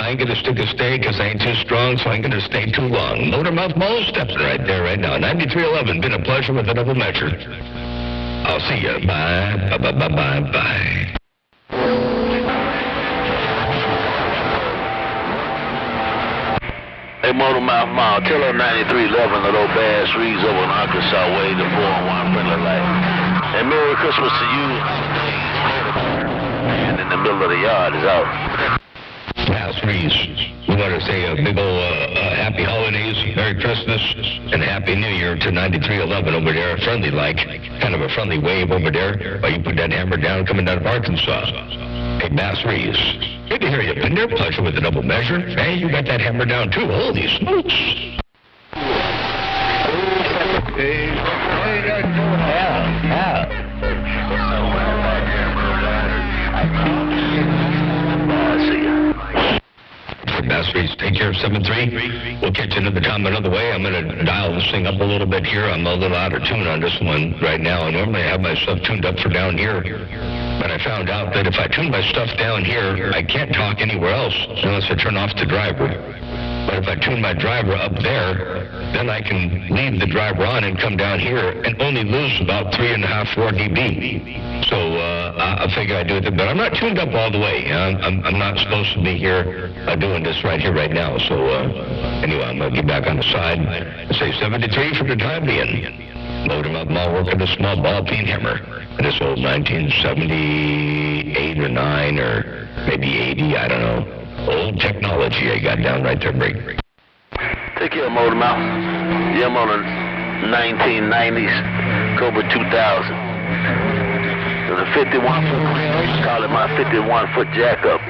I ain't going to stick a stay because I ain't too strong, so I ain't going to stay too long. Motormouth Mall steps right there right now. 9311, been a pleasure with a double measure. I'll see you. Bye. Bye. Hey, Motormouth Mall, tell her 9311 the little Bass Reeds over in Arkansas Way, the 401 friendly light. And Merry Christmas to you. And in the middle of the yard is out. Bass Reeds, we want to say a big old happy holidays, Merry Christmas, and Happy New Year to 9311 over there, friendly like, kind of a friendly wave over there, while you put that hammer down coming out of Arkansas. Hey, Bass Reeds. Good to hear you. Been there, pleasure with a double measure. Hey, you got that hammer down too. Holy smokes. Bass Reeds, take care. care, 7-3. We'll catch you another time another way. I'm going to dial this thing up a little bit here. I'm a little out of tune on this one right now. Normally I have my stuff tuned up for down here. But I found out that if I tune my stuff down here, I can't talk anywhere else unless I turn off the driver. But if I tune my driver up there, then I can leave the driver on and come down here and only lose about 3.5, 4 dB. So I figure I do it, but I'm not tuned up all the way. I'm not supposed to be here doing this right here, right now. So anyway, I'm going to get back on the side and say 73 for the time being. Load him up, I'm all working a small ball peen hammer. This old 1978 or 9 or maybe 80, I don't know. Old technology I got down right there, Break. Take care, Motor Mouth. Yeah, I'm on a 1990s Cobra 2000. There's a 51-foot, call it my 51-foot jack-up.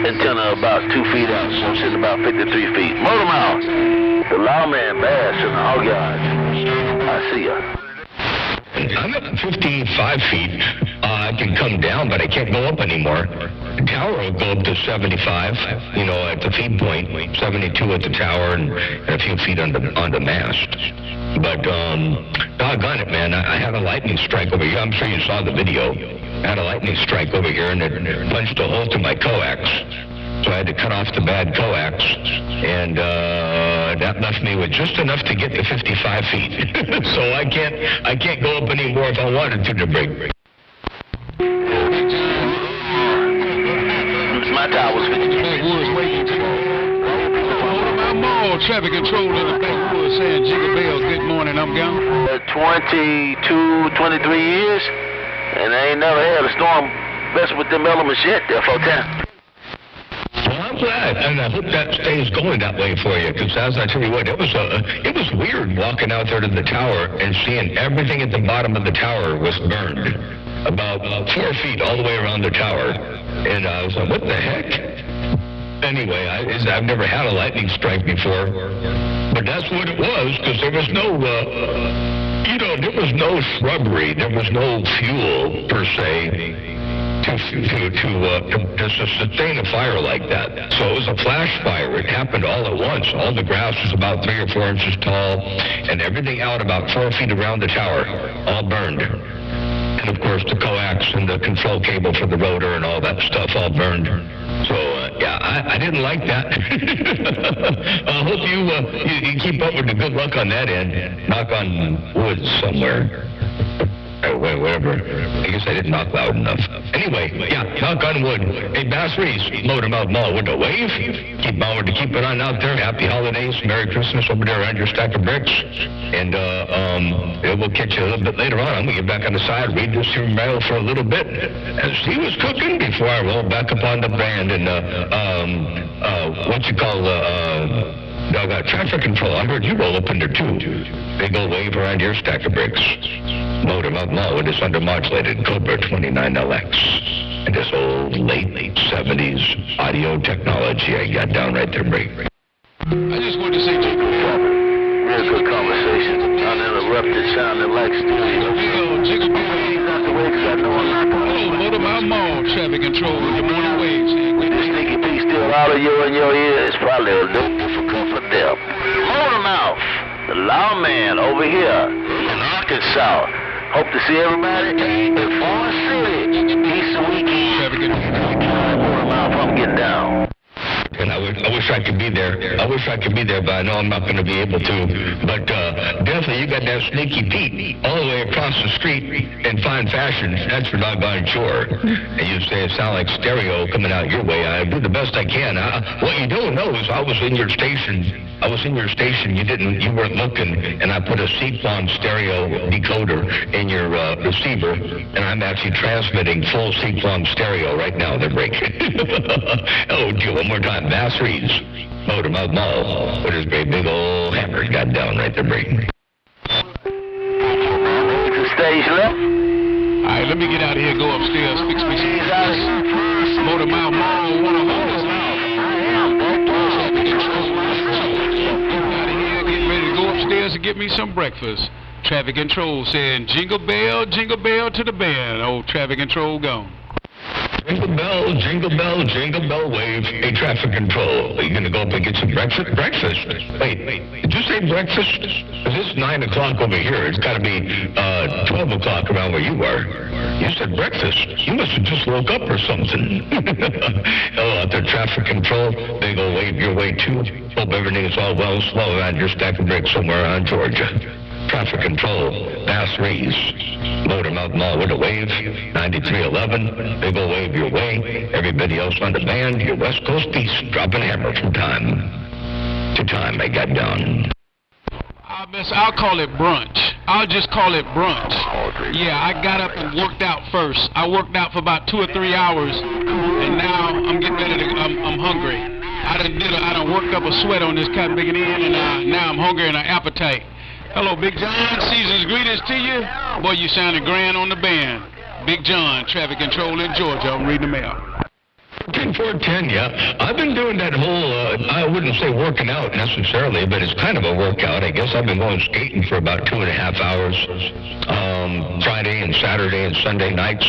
Antenna about 2 feet out, so I'm sitting about 53 feet. Motor Mouth, the lawman bass in the hog yard. I see ya. I'm at 55 feet. I can come down, but I can't go up anymore. The tower will go up to 75, you know, at the feed point, 72 at the tower, and a few feet on the mast. But, doggone it, man, I had a lightning strike over here. I'm sure you saw the video. I had a lightning strike over here, and it punched a hole to my coax. So I had to cut off the bad coax, and that left me with just enough to get to 55 feet. So I can't go up anymore if I wanted to, Break. My tower's 52. Backwoods waiting to my mall, traffic control in the backwoods saying Jingle Bells, good morning, I'm gone. 22, 23 years, and I ain't never had a storm messing with them elements yet there, 410. Well, I'm glad, and I hope that stays going that way for you, because as I tell you what, it was weird walking out there to the tower and seeing everything at the bottom of the tower was burned. About 4 feet all the way around the tower. And I was like, what the heck? Anyway, I've never had a lightning strike before. But that's what it was, because there was no, there was no shrubbery. There was no fuel, per se, to sustain a fire like that. So it was a flash fire. It happened all at once. All the grass was about 3 or 4 inches tall, and everything out about 4 feet around the tower, all burned. And, of course, the coax and the control cable for the rotor and all that stuff all burned. So, I didn't like that. I hope you keep up with the good luck on that end. Knock on wood somewhere. Whatever. I guess I didn't knock loud enough. Anyway, knock on wood. Hey, Bass Reese, Motor Mouth Mall with a wave. Keep on to keep it on out there. Happy holidays. Merry Christmas over there around your stack of bricks. And we'll catch you a little bit later on. I'm going to get back on the side, read this here mail for a little bit as he was cooking before I roll back up on the band and, traffic control. I heard you roll up in there, too. Big old wave around your stack of bricks. Motor Mouth Mall with this undermodulated Cobra 29LX. And this old late 70s audio technology I got down right there, Break. I just wanted to say, Jingle Bells. Real good conversation. Uninterrupted, sounding like studio. Jingle Bells. Hello, Motor Mouth Mall, traffic control with your morning waves. This sneaky piece still out of you in your ear is probably a little difficult for them. Motor Mouth, the lawman over here in Arkansas. Hope to see everybody in Forest City. Peace a weekend. Traffic control. Motor Mouth, I'm getting down. And I wish I could be there. I wish I could be there, but I know I'm not going to be able to. But definitely, you got that Sneaky Pete all the way across the street in fine fashion. That's for doggone sure. And you say it sound like stereo coming out your way. I do the best I can. What you don't know is I was in your station. You weren't looking, and I put a Sequon stereo decoder in your receiver, and I'm actually transmitting full Sequon stereo right now. They're breaking. Oh, do one more time. Bass Reeves, Motor Mouth Mall, with his great big old hammer got down right there, breaking. Stage left. All right, let me get out of here, go upstairs, fix me some breakfast. Motor Mouth Mall, one of us. Get ready to go upstairs and get me some breakfast. Traffic control saying, jingle bell to the band. Old traffic control gone. Jingle bell, jingle bell wave. Hey, traffic control. Are you going to go up and get some breakfast? Breakfast? Wait, did you say breakfast? This is 9 o'clock over here. It's got to be 12 o'clock around where you are. You said breakfast. You must have just woke up or something. Hello out there, traffic control. Big old wave your way, too. Hope everything is all well slow around your stack of bricks somewhere around Georgia. Traffic control, Bass Reeves, Motormouth Mall with a wave, 9311, big ol' wave your way. Everybody else on the band, your West Coast Beast, dropping hammer from time to time. I got down. I'll call it brunch. I'll just call it brunch. Yeah, I got up and worked out first. I worked out for about 2 or 3 hours, and now I'm getting ready to, I'm hungry. I done worked up a sweat on this cotton picking in, and now I'm hungry and an appetite. Hello, Big John. Season's greetings to you. Boy, you sounded grand on the band. Big John, traffic control in Georgia. I'm reading the mail. 10-4-10, yeah. I've been doing that whole, I wouldn't say working out necessarily, but it's kind of a workout. I guess I've been going skating for about 2.5 hours, Friday and Saturday and Sunday nights.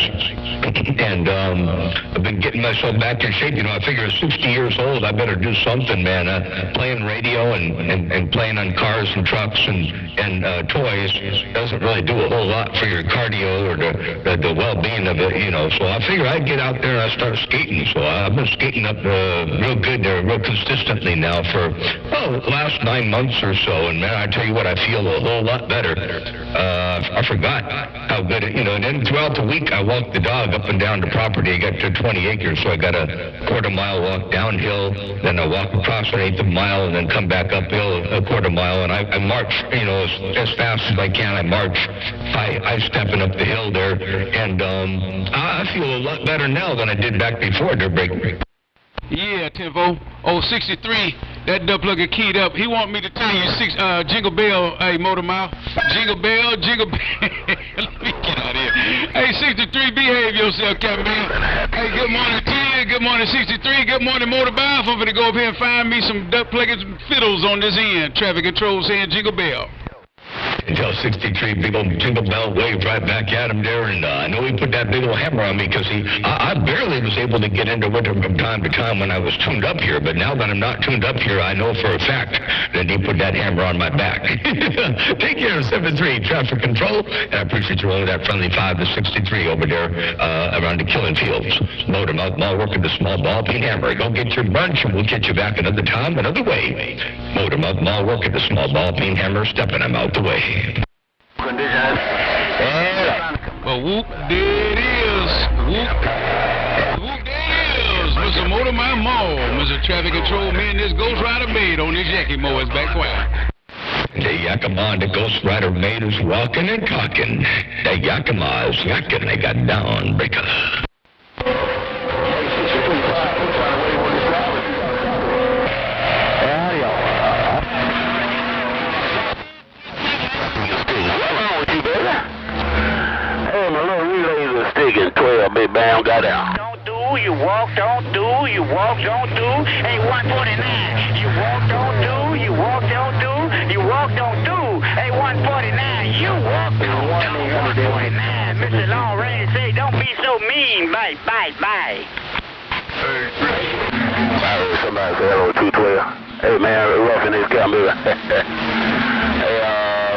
And I've been getting myself back in shape. You know, I figure at 60 years old, I better do something, man. Playing radio and playing on cars and trucks and toys doesn't really do a whole lot for your cardio or the well-being of it, you know. So I figure I'd get out there and I'd start skating. So I've been skating up real good there, real consistently now for, the last 9 months or so. And, man, I tell you what, I feel a whole lot better. I forgot how good it, you know. And then throughout the week, I walk the dog up and down the property. I got to 20 acres, so I got a quarter-mile walk downhill. Then I walk across an eighth of a mile and then come back uphill a quarter mile. And I march, you know, as fast as I can. I march. I stepping up the hill there. And I feel a lot better now than I did back before the break. Yeah, Tempo. 63, that duck plugger keyed up. He want me to tell you, Jingle Bell, hey, Motormouth. Jingle Bell, Jingle Bell. Let me get out of here. Hey, 63, behave yourself, Captain Bell. Hey, good morning, 10. Good morning, 63. Good morning, Motormouth. I'm going to go up here and find me some duck pluggers and fiddles on this end. Traffic control saying Jingle Bell. Until 63, big old Jingle Bell waved right back at him there, and I know he put that big old hammer on me because I barely was able to get into with him from time to time when I was tuned up here, but now that I'm not tuned up here, I know for a fact that he put that hammer on my back. Take care of 73 traffic control, and I appreciate you rolling that friendly 5 to 63 over there around the Killing Fields. Motormouth Mall working the small ball peen hammer. Go get your brunch, and we'll get you back another time, another way. Motormouth Mall working the small ball peen hammer, stepping him out the way. Well, whoop, there it is. Whoop, whoop, there it is. Mr. Motormouth Mall, Mr. Traffic Control Man, this Ghost Rider maid on this Yakima is back quiet. The Yakima, the Ghost Rider maid is walking and talking. The Yakima is yakking, they got down, breaker. Sticking 12, big bam, got out. Don't do, you walk, don't do, you walk, don't do. Hey, 149, you walk, don't do, you walk, don't do, you walk, don't do. Hey, 149, you walk, don't do. 149, Mr. Long Range say, don't be so mean, bye. I heard somebody say hello, 212. Hey, man, roughing this camera. Hey,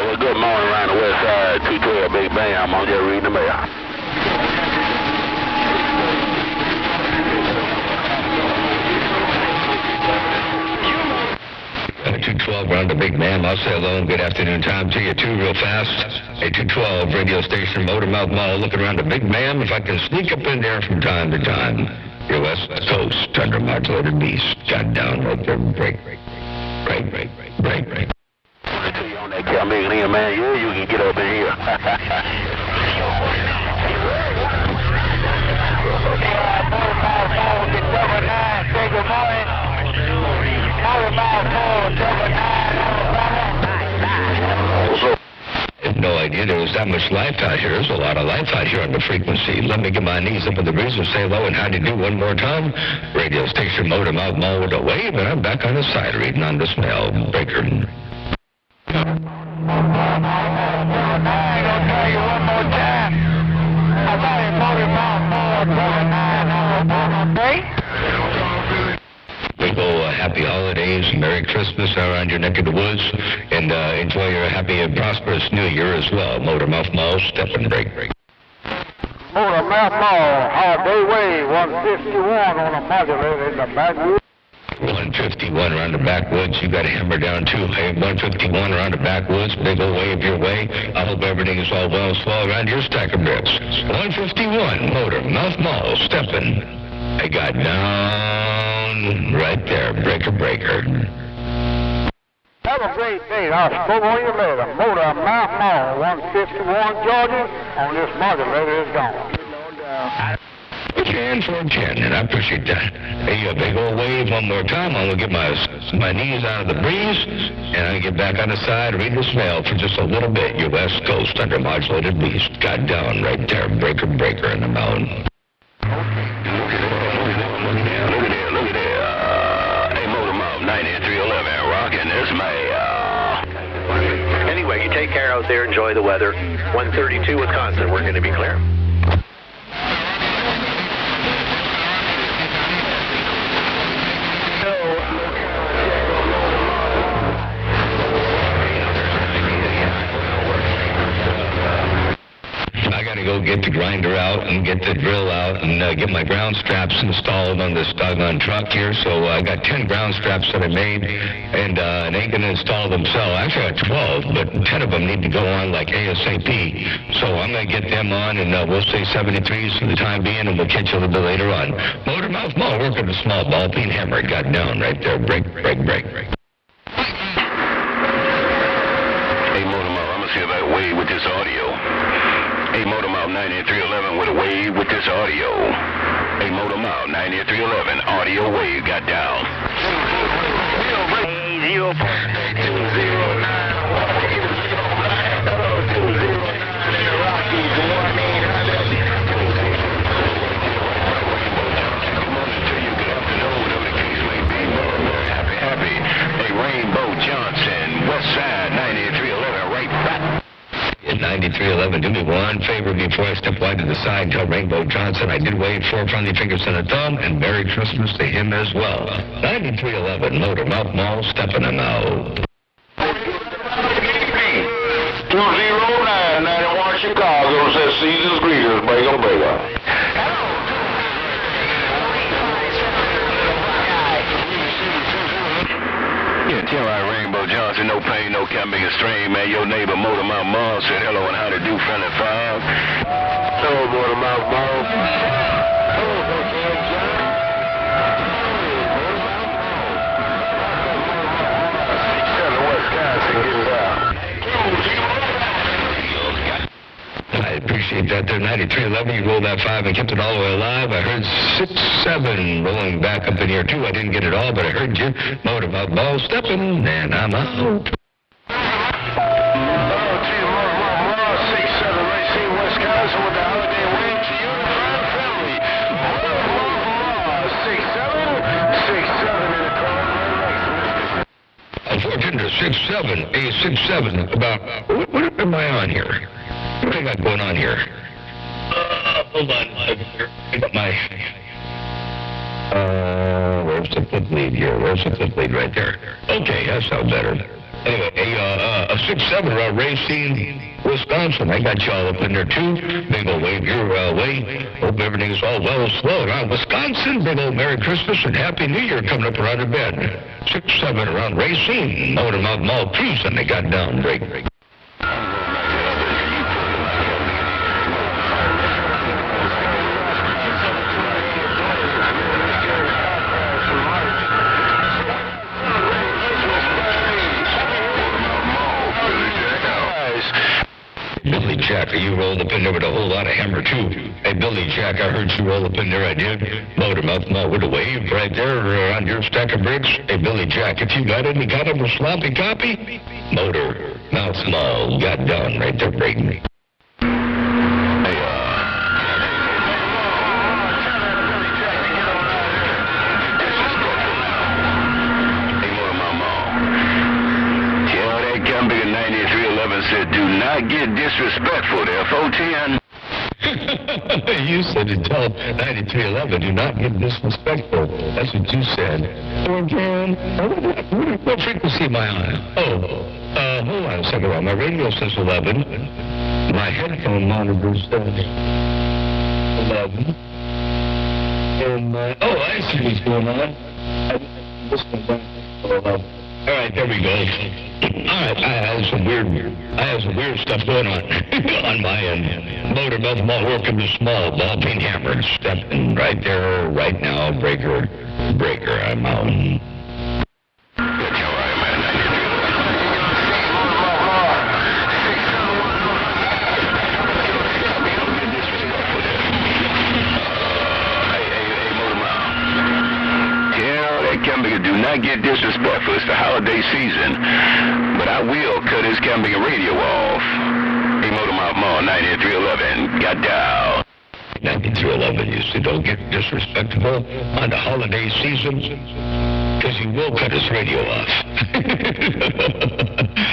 well, good morning around the west side, 212, big bam, I'm just reading the mail. 212, we're on the big man. I'll say hello and good afternoon time to you, too, real fast. Hey, 212, radio station, Motormouth Mall, looking around the big man. If I can sneak up in there from time to time. Your West Coast, under modulated beast. Got down right there, break. I tell you on that camera in here, man, yeah, you can get up in here. Say good morning. I had no idea there was that much life out here. There's a lot of life out here on the frequency. Let me get my knees up in the breeze and say hello and how do you do one more time. Radio station Motormouth Mall with a wave, and I'm back on the side reading on this mail breaker. I'm gonna tell you one more time. I got a Motormouth Mall 29. okay? We go happy holidays, Merry Christmas around your neck of the woods, and enjoy your happy and prosperous New Year as well. Motor Mouth Mall, step and break. Motor Mouth Mall, Holiday Way, 151 on a modulator in the backwoods. 151 around the backwoods, you got a hammer down too. Hey, 151 around the backwoods, big old wave your way. I hope everything is all well and slow around your stack of bricks. 151 Motor Mouth Mall, stepping. I got down right there, breaker. Have a great day. I'll spoke on you later. Motor Mouth Mall, 151 Georgia, on this modulator is gone. Put your hand for a 10, and I appreciate that. Hey, a big old wave one more time. I'm going to get my knees out of the breeze, and I get back on the side, read the smell for just a little bit. Your West Coast under modulated beast. Got down right there, breaker in the mountain. Look at there. Hey, Motor Mouth, 9311, rocking this man. Anyway, you take care out there, enjoy the weather. 132 Wisconsin, we're going to be clear. I got to go get the grinder out and get the drill out and get my ground straps installed on this doggone truck here. So I got 10 ground straps that I made, and they ain't going to install themselves. Actually, I got 12, but 10 of them need to go on like ASAP. So I'm going to get them on, and we'll say 73s for the time being, and we'll catch you a little bit later on. Motor Mouth Mall, working a small ball peen hammer. Got down right there. Break. Hey, Motor Mouth, I'm going to see if I wave with this audio. Hey, Motor Mouth 9311 with a wave with this audio. Hey, Motor Mouth 9311, audio wave got down. Happy. Hey, Rainbow Johnson, West Side 9311, right back. 9311, do me one favor before I step wide to the side and tell Rainbow Johnson I did wave 4 friendly fingers and a thumb, and Merry Christmas to him as well. 9311, Motor Mouth Mall, stepping him out. 209, 91 Chicago, says Caesar's Greeters, breaker. Yeah, tell right, Rainbow Johnson, no pain, no camping and strain, man. Your neighbor, Motor Mouth Mall, said hello and how to do, friendly file. Hello, Motor Mouth Mall. I appreciate that there. 9311, you rolled that 5 and kept it all the way alive. I heard 6-7 rolling back up in here, too. I didn't get it all, but I heard you. Motor Mouth Mall stepping, and I'm out. Unfortunate 6-7, A67, about, what am I on here? What do I got going on here? Hold on. I got my... where's the flip lead here? Where's the flip lead right there? Okay, that sounds better. Anyway, a 6-7 around Racine, Wisconsin. I got y'all up in there, too. Big old wave your way. Hope everything's all well and slow around Wisconsin. Big old Merry Christmas and Happy New Year coming up around the bed. 6-7 around Racine. Motor Mouth Mall cruising. They got down break. Billy Jack, you rolled up in there with a whole lot of hammer, too. Hey, Billy Jack, I heard you roll up in there, I did. Motor Mouth Mall with a wave right there on your stack of bricks. Hey, Billy Jack, if you got any kind of a sloppy copy, Motor Mouth Mall got down right there, breaking. Said, do not get disrespectful there, 410. You said to tell 9311, do not get disrespectful. That's what you said. Oh, John, what frequency am I on? Hold on a second. My radio says 11. My headphone monitor says 11. And I see what's going on. All right, there we go. All right, I have some weird stuff going on on my end. Motor mouth mall working the small ball peen hammer, stepping right there, right now. Breaker, I'm out. Do not get disrespectful. It's the holiday season. But I will cut his camping radio off. Hey, Motormouth Mall, 9311. Got down. 9311, you said don't get disrespectful on the holiday season, because you will cut his radio off.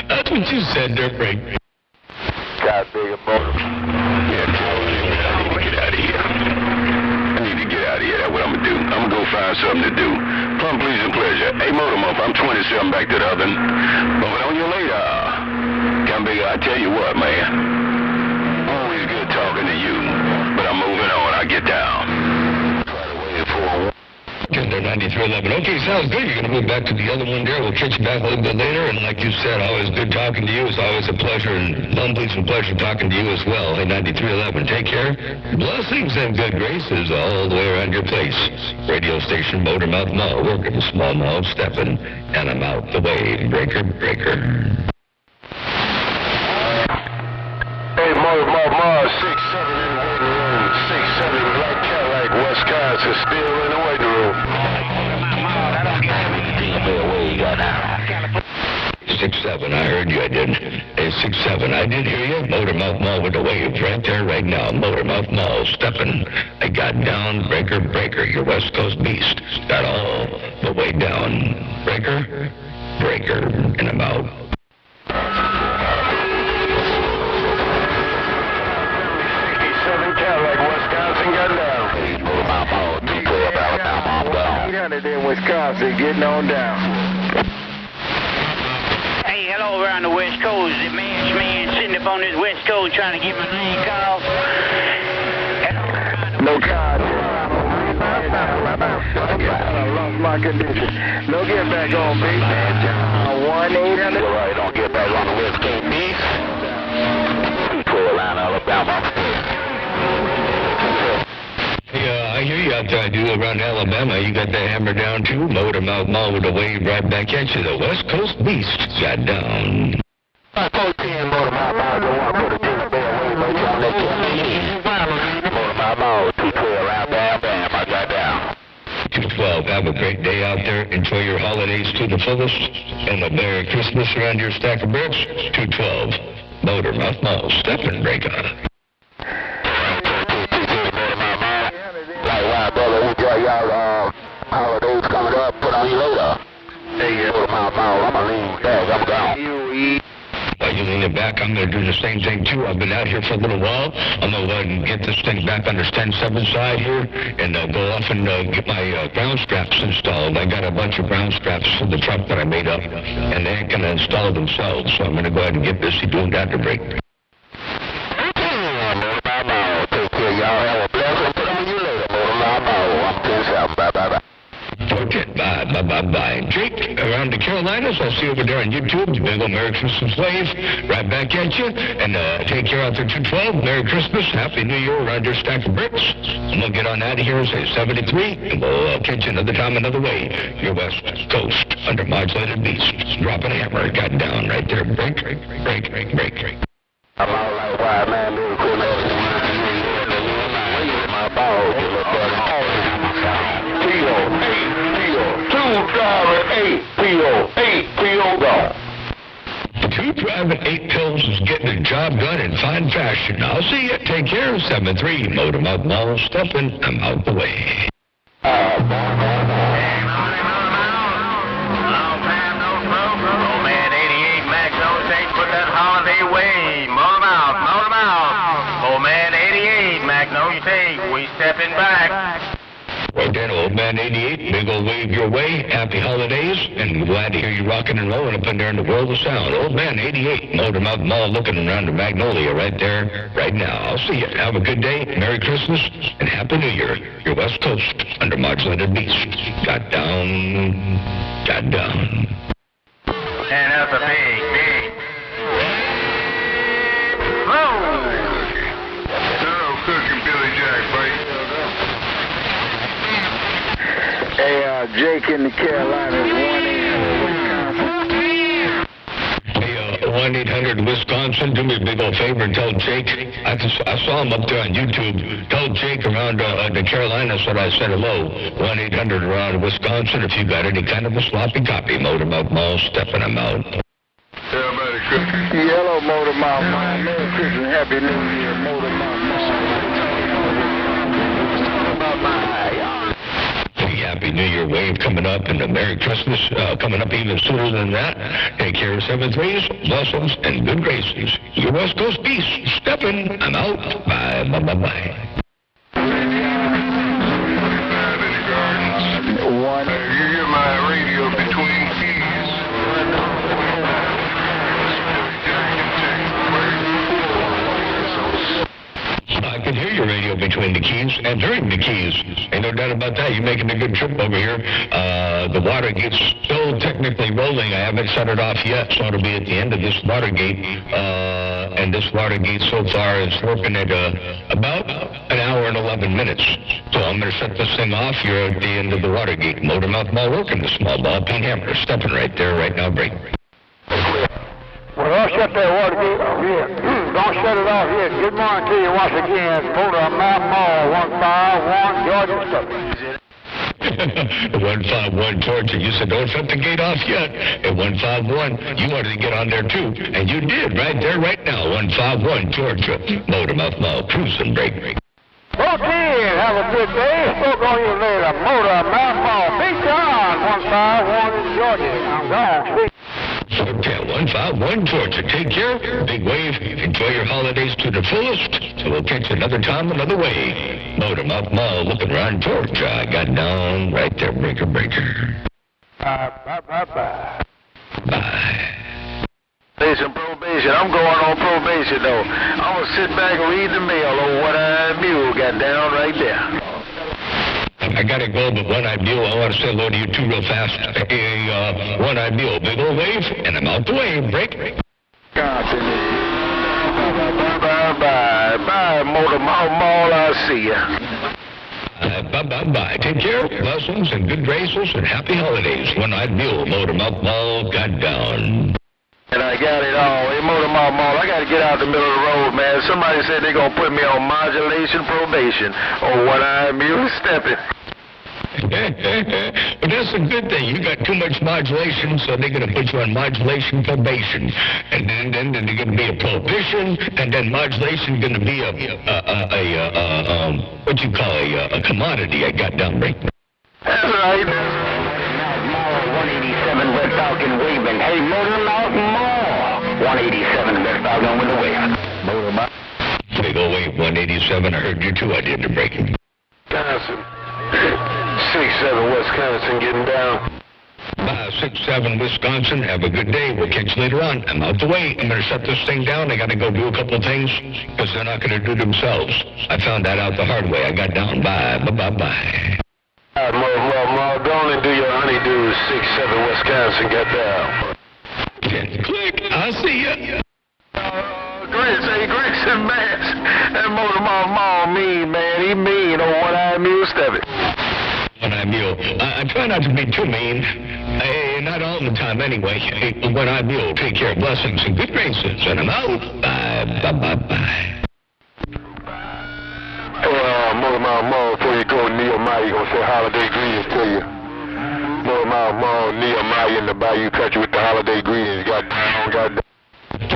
That's what you said there, Frank. God big motor. Yeah, I need to get out of here. That's what I'm going to do. I'm going to go find something to do. Plum, please, and pleasure. Hey, Motormouth, I'm 27 back to the oven. But on you later. Come big, I tell you what, man. Always good talking to you. But I'm moving on. I get down. Try to wait for 9311. Okay, sounds good. You're going to move back to the other one there. We'll catch you back a little bit later. And like you said, always good talking to you. It's always a pleasure. And please, and pleasure talking to you as well. Hey, 9311, take care. Blessings and good graces all the way around your place. Radio station, Motormouth Mall, working small mouth, stepping, and I'm out the way. Breaker. Hey, Motormouth Mall, 6-7 in the waiting room. 6-7 Black Cadillac, Wisconsin, still in the waiting room. 6-7, I heard you, I did. Hey, 6-7, I did hear you. Motormouth Mall with the wave right there, right now. Motormouth Mall, stepping. I got down, breaker, your West Coast beast. Got all the way down. Breaker, and I'm out. 67 Cadillac, Wisconsin, got down. 800 in Wisconsin, getting on down. Hey, hello around the West Coast. The man sitting up on this West Coast trying to get my name called. No God. I lost my condition. No get back on, big man. 1-800. Right, don't get back on the West Coast beast. Carolina, Alabama. Yeah, I hear you out there. I do around Alabama. You got the hammer down too. Motormouth Mall with a wave right back at you. The West Coast beast got down. 14 Motormouth Mall. Don't want to put a jingle bell way much on that Motormouth Mall. 212 out there. Bam, I got down. 212. Have a great day out there. Enjoy your holidays to the fullest. And a Merry Christmas around your stack of bricks. 212. Motormouth Mall. Step and break on. Brother, we got y'all holidays coming up. Put on you later. Hey, Motormouth Mall, I'm going to lean back. I'm gone. While you leaning back, I'm going to do the same thing too. I've been out here for a little while. I'm going to go ahead and get this thing back on the 10-7 side here and go off and get my ground straps installed. I got a bunch of ground straps for the truck that I made up, and they ain't going to install themselves. So I'm going to go ahead and get busy doing that to break. Motormouth Mall, take care. Y'all have a blessing. Put on you later. Motormouth Mall, I'm 10-7. Bye. Okay, bye. Jake, around the Carolinas, I'll see you over there on YouTube. The Big Old Merry Christmas Wave. Right back at you. And take care out there, 212. Merry Christmas. Happy New Year around your stack of bricks. I'm going to get on out of here, say 73, and we'll catch you another time, another way. Your West Coast under modulated beast. Dropping a hammer. Got down right there. Break. I'm all like, why, man, Merry Christmas. My balls, you look better. $2.08 Two private 8 pills is getting the job done in fine fashion. I'll see you. Take care. 73 Motormouth Mall. Stepping. I'm out the way. Old man 88, Mac, no, you take back. Right then, Old Man 88, big old wave your way. Happy holidays, and glad to hear you rocking and rolling up in there in the world of sound. Old Man 88, Motormouth Mall, looking around the Magnolia right there, right now. I'll see you. Have a good day, Merry Christmas, and Happy New Year. Your West Coast under Modulated Beast. Got down. And that's a big. Hello, Cooking Billy Jack, buddy. Hey, Jake in the Carolinas, 1-800 Wisconsin. Do me a big old favor and tell Jake. I saw him up there on YouTube. Tell Jake around the Carolinas that I said hello. 1-800 around Wisconsin. If you got any kind of a sloppy copy, Motormouth Mall, stepping them out. Everybody cooking. Hello, Motormouth Mall. Merry Christmas, Happy New Year, Motormouth Mall. Happy New Year wave coming up, and a Merry Christmas coming up even sooner than that. Take care of 7-3s, blessings, and good graces. Your West Coast Beast, stepping. I'm out. Bye. You hear my radio between keys. I can hear your radio between the keys and during the keys. Ain't no doubt about that. You're making a good trip over here. The Watergate's still technically rolling. I haven't shut it off yet, so it'll be at the end of this Watergate. And this Watergate so far is working at about an hour and 11 minutes. So I'm going to shut this thing off. You're at the end of the Watergate. Motormouth Mall working the small ball. Pete Hammer stepping right there right now. Break. Well, don't shut that Watergate off here. Don't shut it off here. Good morning to you once again. Motormouth Mall, 151 Georgia Stuff. 151 Georgia. You said don't shut the gate off yet. At 151, you wanted to get on there too. And you did right there, right now. 151 Georgia. Motormouth Mall, cruising break. Okay, have a good day. Spoke on you later. Motormouth Mall. Big John, 151 Georgia. I'm gone. Okay, 151 Georgia. Take care. Big wave. Enjoy your holidays to the fullest. So we'll catch you another time, another way. Motormouth Mall, looking around Georgia. I got down right there, breaker. Bye. Probation. I'm going on probation, though. I'm going to sit back and read the mail on One-Eyed Mule. Got down right there. I gotta go, but One-Eyed Mule, I want to say hello to you too real fast. Hey, One-Eyed Mule, big old wave, and I'm out the way. Break. Bye, Motormouth Mall. I'll see ya. Bye. Take care, blessings, and good graces, and happy holidays. One-Eyed Mule, Motormouth Mall, got down. And I got it all. Hey, Motormouth Mall, I got to get out the middle of the road, man. Somebody said they're going to put me on modulation probation. Oh, One-Eyed Mule stepping. But that's a good thing. You got too much modulation, so they're going to put you on modulation probation. And then there's going to be a prohibition, and then modulation going to be a commodity. I got down right. That's right. 187 West Falcon waving. Hey, Motormouth Mall. 187 West Falcon with the wave. Motormouth. Big old wave, 187. I heard you too. I did the breaking. Wisconsin. 6-7 Wisconsin getting down. 6-7 Wisconsin. Have a good day. We'll catch you later on. I'm out the way. I'm going to shut this thing down. I got to go do a couple of things because they're not going to do themselves. I found that out the hard way. I got down. Bye. All right, Mo, go on and do your honeydew. 6-7 Wisconsin. Get down. Click. I'll see ya. Griggs and Bass. That Motormouth Mall mean, man. He mean. Oh, One-Eyed Mule stepping. One-Eyed Mule. I try not to be too mean. Not all the time anyway. One-Eyed Mule, take care. Blessings and good graces. And I'm out. Bye. Motormouth Mall, before you go, Nehemiah, you going to say holiday greetings to you. Motormouth Mall, Nehemiah in the Bayou Country with the holiday greetings. Got down.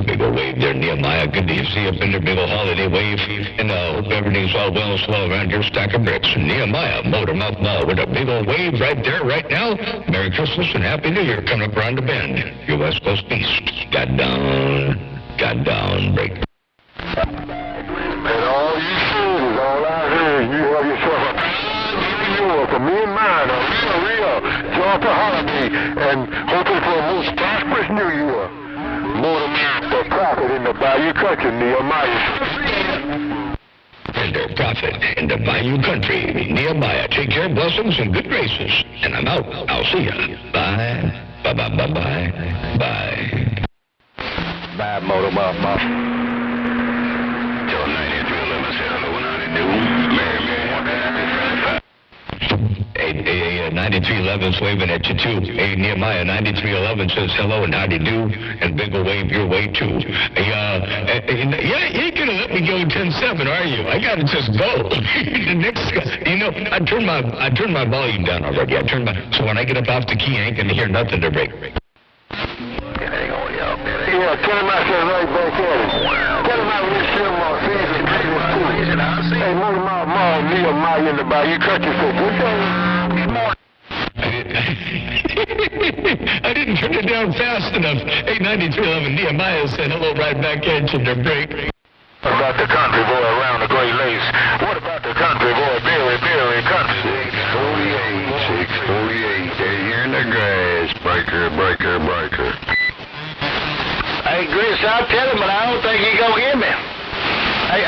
Big old wave there, Nehemiah. Good to see you up in the big old holiday wave. And hope everything's all well and swell around your stack of bricks. Nehemiah, Motormouth Mall with a big old wave right there, right now. Merry Christmas and Happy New Year coming up around the bend. Your West Coast Beast. Got down, break. And all you shooters, all I heard, you have yourself a off the holiday and hoping for a most prosperous new year. Motor Mouth, the prophet in the Bayou Country, Nehemiah. And the prophet in the Bayou Country, Nehemiah. Take care, blessings, and good graces. And I'm out. I'll see ya. Bye. Bye-bye-bye-bye. Bye. Bye, Motor Mouth. Tell 9311 say hello and how they do. Mary, Hey, 9311's waving at you, too. Hey, Nehemiah, 9311 says hello and howdy do, and Big will wave your way, too. Hey, you ain't gonna let me go 10-7, are you? I gotta just go. The next guy, I turned my volume down already. So when I get up off the key, I ain't gonna hear nothing to break. Yeah, tell him I said right back at him. Tell him I wish him season greetings too. Hey, Motor Mouth Mall, Nehemiah in the Bayou Country said, good day. I didn't turn it down fast enough. Hey, 9311 Nehemiah said hello right back at you to break. What about the country boy around the Great Lakes? What about the country boy, Billy Country? 648, they're here in the grass. Breaker. Hey, Chris, I'll tell him, but I don't think he's gonna hear me. Hey,